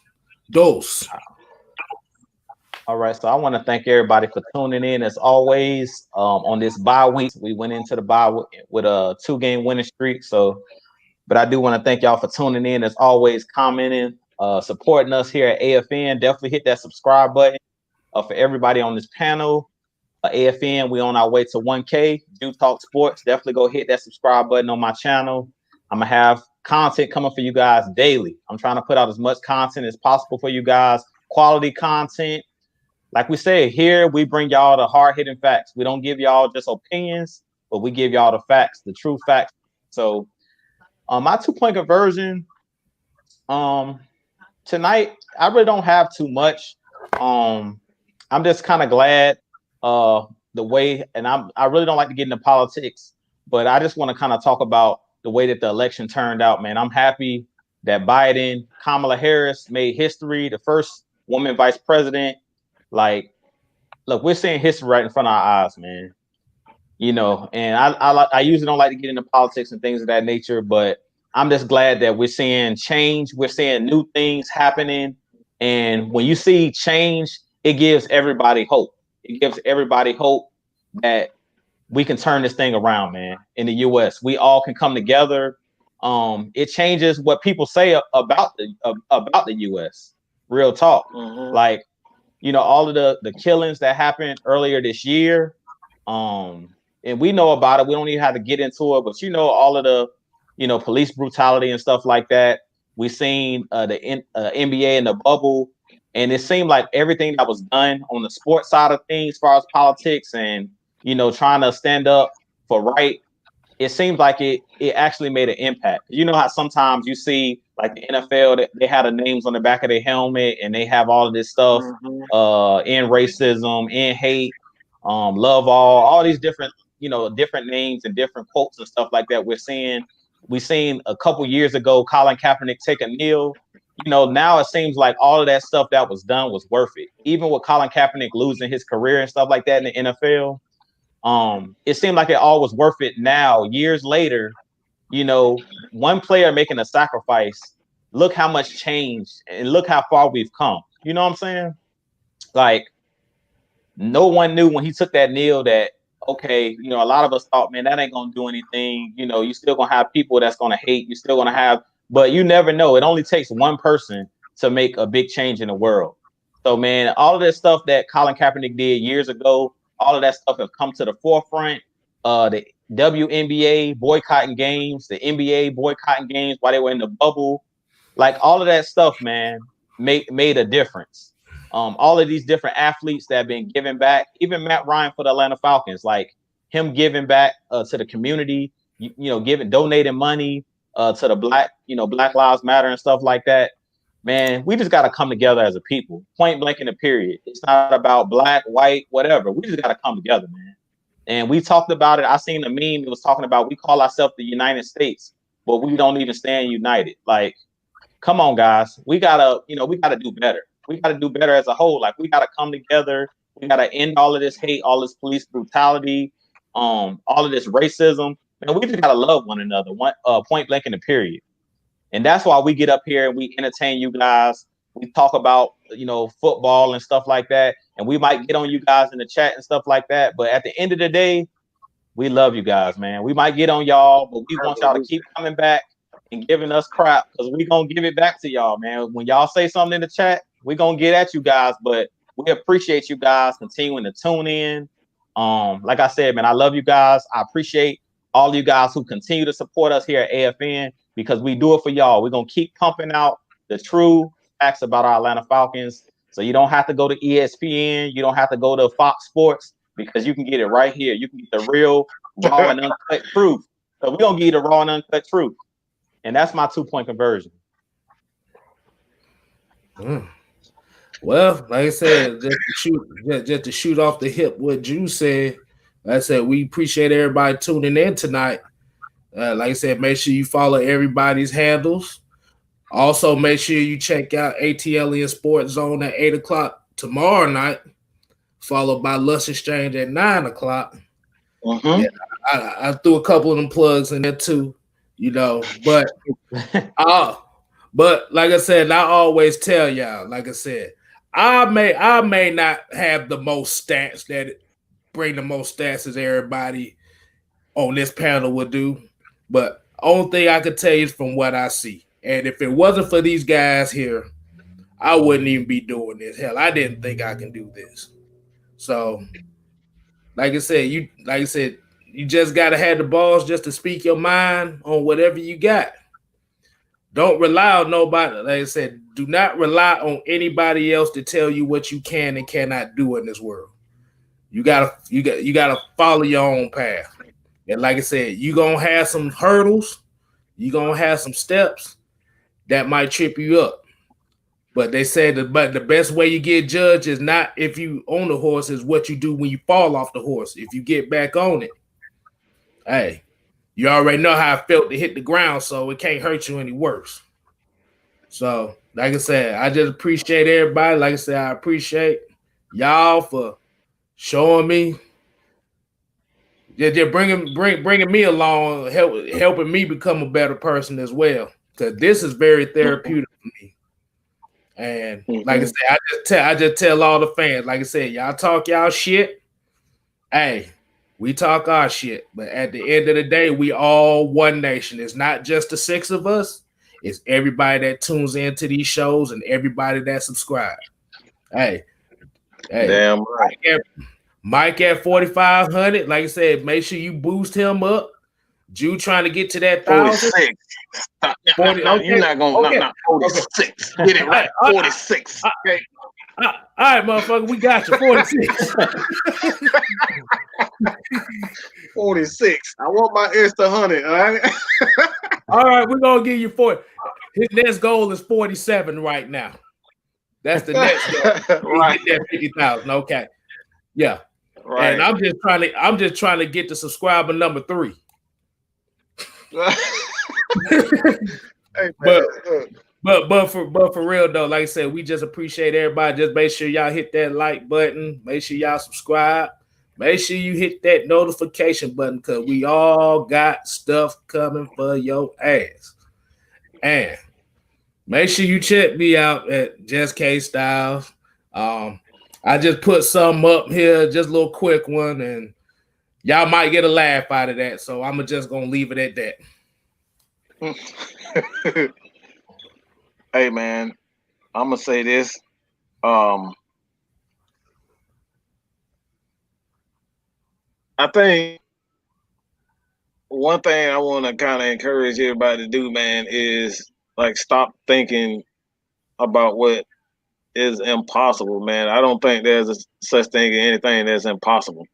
All right, so I want to thank everybody for tuning in. As always, on this bye week, we went into the bye with a 2-game winning streak. But I do want to thank y'all for tuning in. As always, commenting, supporting us here at AFN. Definitely hit that subscribe button. For everybody on this panel, AFN, we on our way to 1K. Do Talk Sports. Definitely go hit that subscribe button on my channel. I'm gonna have content coming for you guys daily. I'm trying to put out as much content as possible for you guys. Quality content. Like we said, here we bring y'all the hard-hitting facts. We don't give y'all just opinions, but we give y'all the facts, the true facts. So my 2-point conversion tonight, I really don't have too much. I'm just kind of glad the way, and I really don't like to get into politics, but I just want to kind of talk about the way that the election turned out, man. I'm happy that Kamala Harris made history, the first woman vice president. Like, look, we're seeing history right in front of our eyes, man. You know, and I usually don't like to get into politics and things of that nature, but I'm just glad that we're seeing change. We're seeing new things happening. And when you see change, it gives everybody hope. It gives everybody hope that we can turn this thing around, man. In the U.S., we all can come together. It changes what people say about the U.S. Real talk. Mm-hmm. Like, you know, all of the killings that happened earlier this year. And we know about it. We don't even have to get into it, but you know, all of the, you know, police brutality and stuff like that. We seen the NBA in the bubble, and it seemed like everything that was done on the sports side of things, as far as politics and, you know, trying to stand up for right, it seems like it actually made an impact. You know how sometimes you see like the NFL, they have the names on the back of their helmet, and they have all of this stuff, in racism, in hate, love all these different, you know, different names and different quotes and stuff like that. We seen a couple years ago Colin Kaepernick take a kneel. You know, now it seems like all of that stuff that was done was worth it. Even with Colin Kaepernick losing his career and stuff like that in the NFL, it seemed like it all was worth it. Now, years later, you know, one player making a sacrifice, look how much changed and look how far we've come. You know what I'm saying? Like, no one knew when he took that kneel that, okay, you know, a lot of us thought, man, that ain't gonna do anything. You know, you still gonna have people that's gonna hate. You still gonna have, but you never know. It only takes one person to make a big change in the world. So, man, all of this stuff that Colin Kaepernick did years ago, all of that stuff have come to the forefront. The WNBA boycotting games, the NBA boycotting games while they were in the bubble, like all of that stuff, man, made a difference. All of these different athletes that have been giving back, even Matt Ryan for the Atlanta Falcons, like him giving back to the community, you know, donating money to the Black Lives Matter and stuff like that. Man, we just got to come together as a people, point blank in the period. It's not about black, white, whatever. We just got to come together, man. And we talked about it. I seen a meme. It was talking about we call ourselves the United States, but we don't even stand united. Like, come on, guys. We gotta do better. We gotta do better as a whole. Like, we gotta come together. We gotta end all of this hate, all this police brutality, all of this racism. And we just gotta love one another. Point blank in the period. And that's why we get up here and we entertain you guys. We talk about, you know, football and stuff like that. And we might get on you guys in the chat and stuff like that. But at the end of the day, we love you guys, man. We might get on y'all, but we want y'all to keep coming back and giving us crap, because we're going to give it back to y'all, man. When y'all say something in the chat, we're going to get at you guys. But we appreciate you guys continuing to tune in. Like I said, man, I love you guys. I appreciate all you guys who continue to support us here at AFN, because we do it for y'all. We're going to keep pumping out the true facts about our Atlanta Falcons. So you don't have to go to ESPN. You don't have to go to Fox Sports, because you can get it right here. You can get the real, raw, and uncut truth. So we're going to give you the raw and uncut truth. And that's my 2-point conversion. Well, like I said, just to shoot off the hip what Drew said, like I said, we appreciate everybody tuning in tonight. Like I said, make sure you follow everybody's handles. Also, make sure you check out ATLN Sports Zone at 8 o'clock tomorrow night, followed by Lust Exchange at 9 o'clock. Mm-hmm. Yeah, I threw a couple of them plugs in there too, you know. But but like I said, I always tell y'all, like I said, I may not have the most stats that bring the most stats as everybody on this panel would do, but only thing I could tell you is from what I see. And if it wasn't for these guys here, I wouldn't even be doing this. Hell, I didn't think I can do this. So, like I said, you just gotta have the balls just to speak your mind on whatever you got. Don't rely on nobody. Like I said, do not rely on anybody else to tell you what you can and cannot do in this world. You gotta follow your own path. And like I said, you gonna have some hurdles, you gonna have some steps that might trip you up. But they say but the best way you get judged is not if you own the horse, is what you do when you fall off the horse. If you get back on it, hey, you already know how I felt to hit the ground, so it can't hurt you any worse. So, like I said, I just appreciate everybody. Like I said, I appreciate y'all for showing me, just bringing me along, helping me become a better person as well. Because this is very therapeutic for me. And like I said, I just tell all the fans, like I said, y'all talk y'all shit. Hey, we talk our shit. But at the end of the day, we all one nation. It's not just the six of us. It's everybody that tunes into these shows and everybody that subscribes. Hey, damn right. Mike at 4,500. Like I said, make sure you boost him up. Jew trying to get to that 1,000. 46. No, you're not gonna 46. Get it right. 46. Okay. All right, motherfucker, we got you. 46. 46. I want my extra 100. All right. All right, we're gonna give you 40. His next goal is 47 right now. That's the next goal. Right. Get that 50,000. Okay. Yeah. Right. And I'm just trying to get to subscriber number 3. Hey, but for real though, like I said, we just appreciate everybody. Just make sure y'all hit that like button. Make sure y'all subscribe. Make sure you hit that notification button because we all got stuff coming for your ass. And make sure you check me out at Just KStlyz. I just put some up here, just a little quick one, and y'all might get a laugh out of that. So I'm just gonna leave it at that. Hey man, I'm gonna say this. I think one thing I want to kind of encourage everybody to do, man, is like stop thinking about what is impossible, man. I don't think there's a such thing as anything that's impossible.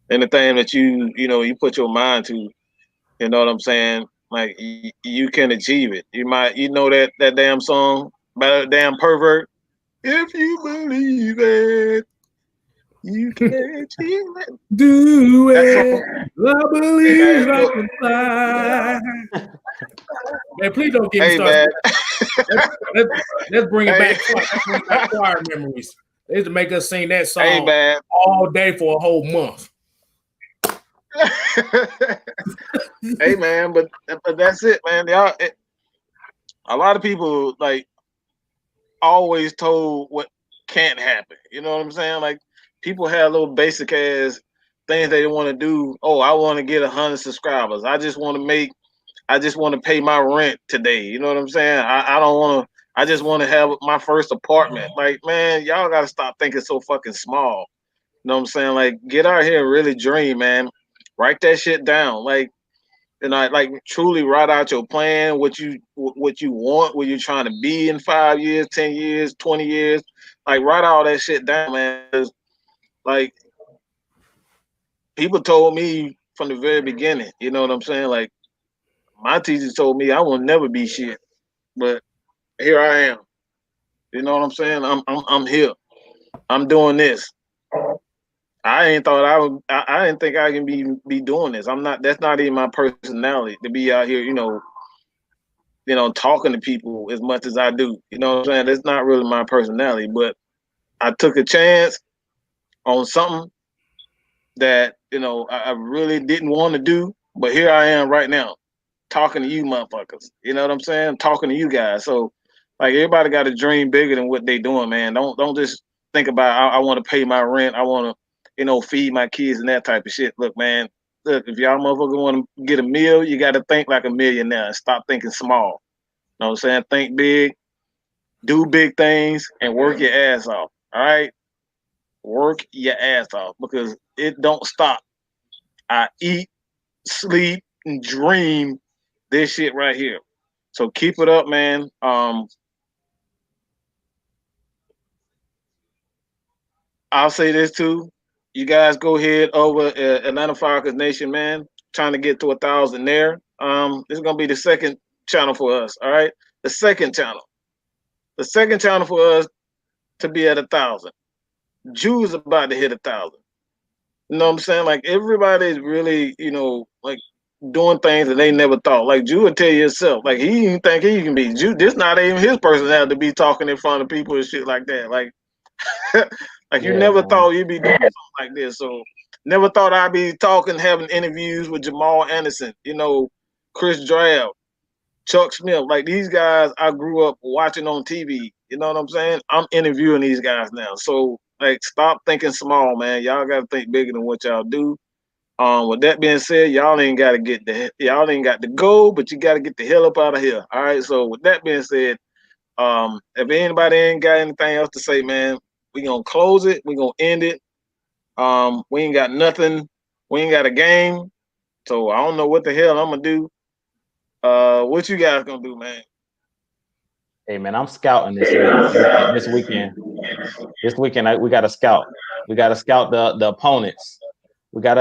Anything that you put your mind to, you know what I'm saying? Like you can achieve it. That damn song by the damn pervert. If you believe it, you can achieve it. Do it. I believe I can fly. Man, please don't get me started. Let's bring it back. Let's bring back choir memories. They used to make us sing that song all day for a whole month. Hey man, but that's it, man. A lot of people like always told what can't happen. You know what I'm saying? Like people have little basic ass things they want to do. Oh, I want to get 100 subscribers. I just want to pay my rent today. You know what I'm saying? I just want to have my first apartment. Like, man, y'all got to stop thinking so fucking small. You know what I'm saying? Like, get out here and really dream, man. Write that shit down. Like, truly write out your plan, what you want, what you're trying to be in 5 years, 10 years, 20 years. Like, write all that shit down, man. Like, people told me from the very beginning, you know what I'm saying? Like, my teachers told me I will never be shit, but here I am. You know what I'm saying? I'm here. I'm doing this. I didn't think I can be doing this. That's not even my personality to be out here, talking to people as much as I do. You know what I'm saying? That's not really my personality, but I took a chance on something that I really didn't want to do, but here I am right now, talking to you motherfuckers. You know what I'm saying? Talking to you guys. So like everybody got to dream bigger than what they doing, man. Don't just think about I want to pay my rent, I want to feed my kids and that type of shit. Look, man. Look, if y'all motherfuckers want to get a meal, you got to think like a millionaire and stop thinking small. You know what I'm saying? Think big, do big things, and work your ass off. All right? Work your ass off because it don't stop. I eat, sleep, and dream this shit right here. So keep it up, man. I'll say this too. You guys go ahead over Atlanta Falcons Nation, man. Trying to get to 1,000 there. This is gonna be the second channel for us. All right, the second channel for us to be at 1,000. Jew's about to hit 1,000. You know what I'm saying? Like everybody's really, like doing things that they never thought. Like Jew would tell you himself, like he didn't think he can be Jew. This not even his personality to be talking in front of people and shit like that. Like, like you never thought you'd be doing something like this. So never thought I'd be talking, having interviews with Jamal Anderson, Chris Drab, Chuck Smith. Like these guys I grew up watching on TV. You know what I'm saying? I'm interviewing these guys now. So like stop thinking small, man. Y'all gotta think bigger than what y'all do. With that being said, y'all ain't got to go, but you got to get the hell up out of here. All right. So with that being said, if anybody ain't got anything else to say, man, we gonna close it. We gonna end it. We ain't got nothing. We ain't got a game. So I don't know what the hell I'm gonna do. What you guys gonna do, man? Hey man, I'm scouting this weekend. This weekend we got to scout. We got to scout the opponents. We got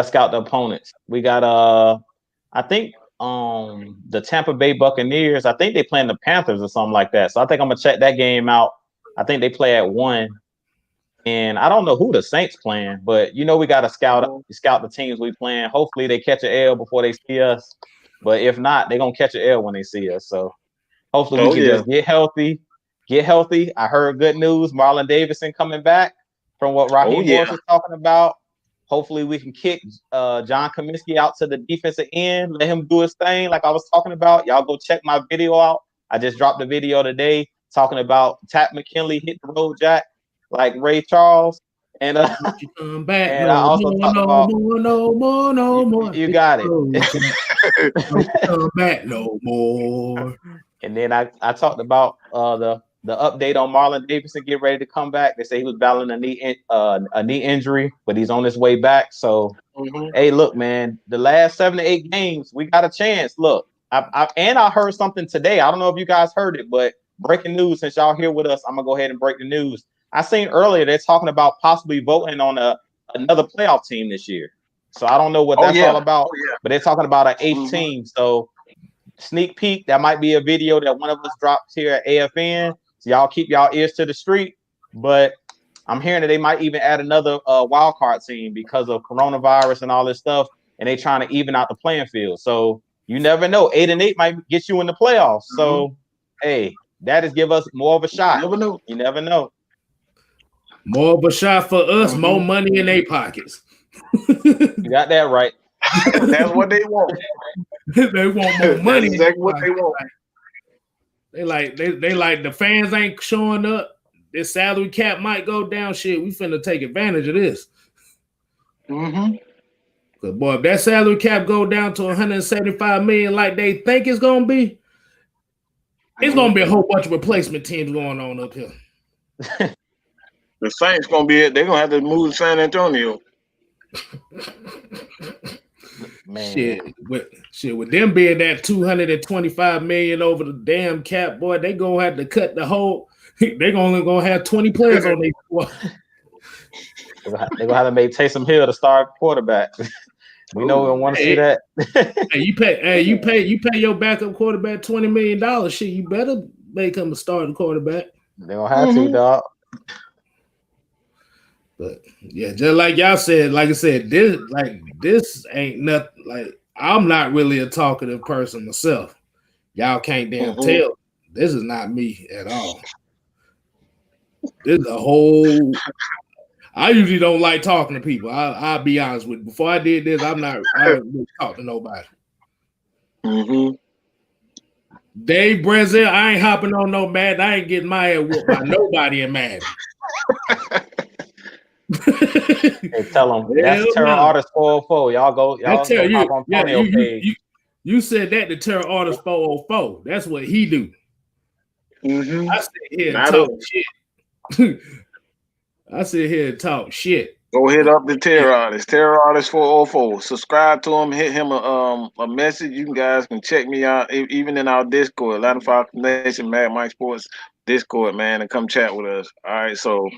I think the Tampa Bay Buccaneers, I think they playing the Panthers or something like that. So I think I'm gonna check that game out. I think they play at 1. And I don't know who the Saints playing, but we got to scout the teams we playing. Hopefully they catch an L before they see us. But if not, they're gonna catch an L when they see us. So hopefully we can just get healthy. I heard good news. Marlon Davidson coming back from what Raheem Morris was talking about. Hopefully we can kick John Cominsky out to the defensive end, let him do his thing like I was talking about. Y'all go check my video out. I just dropped a video today talking about Tat McKinley hit the road jack like Ray Charles. And come back, and I also talked about no more. You got it. Don't come back no more. And then I talked about the update on Marlon Davidson getting ready to come back. They say he was battling a knee injury, but he's on his way back. So, hey, look, man, the last 7 to 8 games, we got a chance. Look, I heard something today. I don't know if you guys heard it, but breaking news, since y'all here with us, I'm going to go ahead and break the news. I seen earlier they're talking about possibly voting on another playoff team this year. So I don't know what that's all about, but they're talking about an 8th team. So sneak peek, that might be a video that one of us drops here at AFN. So y'all keep y'all ears to the street. But I'm hearing that they might even add another wild card team because of coronavirus and all this stuff, and they trying to even out the playing field. So you never know. 8 and 8 might get you in the playoffs. So hey, that is give us more of a shot. You never know. More of a shot for us, more money in their pockets. You got that right. That's what they want. They want more money. That's exactly what they want. They like the fans ain't showing up. This salary cap might go down. Shit, we finna take advantage of this. Cause boy, if that salary cap go down to 175 million like they think it's gonna be, it's gonna be a whole bunch of replacement teams going on up here. The Saints gonna be it. They're gonna have to move to San Antonio. Man. With them being that 225 million over the damn cap, boy, they gonna have to cut the whole. They gonna have 20 players on their squad. They're gonna have to make Taysom Hill the star quarterback. We know we don't want to see that. you pay your backup quarterback $20 million. Shit, you better make him a starting quarterback. They gonna have to, dog. But yeah, just like y'all said, like I said, this ain't nothing. Like I'm not really a talkative person myself. Y'all can't damn tell. This is not me at all. This is a whole. I usually don't like talking to people. I'll be honest with you. Before I did this, I don't really talk to nobody. Mm-hmm. Dave Brazil, I ain't hopping on no Madden. I ain't getting my head whooped by nobody in Madden. Hey, tell them that's Terror Artist 404. Y'all go hop on Tonio page. You said that to Terror Artist 404. That's what he do. Mm-hmm. I sit here and talk shit. I sit here and talk shit. Go hit up the Terror Artist 404. Subscribe to him. Hit him a message. You guys can check me out, even in our Discord, Atlanta Falcons Nation, Mad Mike Sports Discord, man, and come chat with us. All right, so,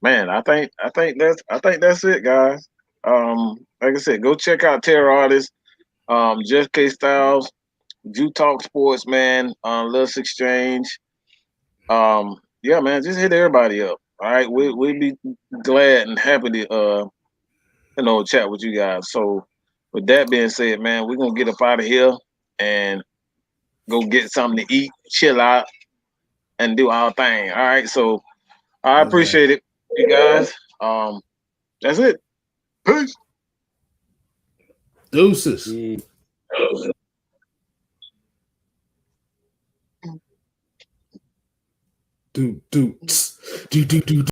man, I think that's it, guys. Like I said, go check out Terror Artist, Jeff KStlyz, Jew Talk Sports, man, Let's Exchange. Yeah, man, just hit everybody up. All right, we'd be glad and happy to chat with you guys. So with that being said, man, we're gonna get up out of here and go get something to eat, chill out, and do our thing. All right. So I appreciate it, you guys. That's it. Peace. Deuces. Do.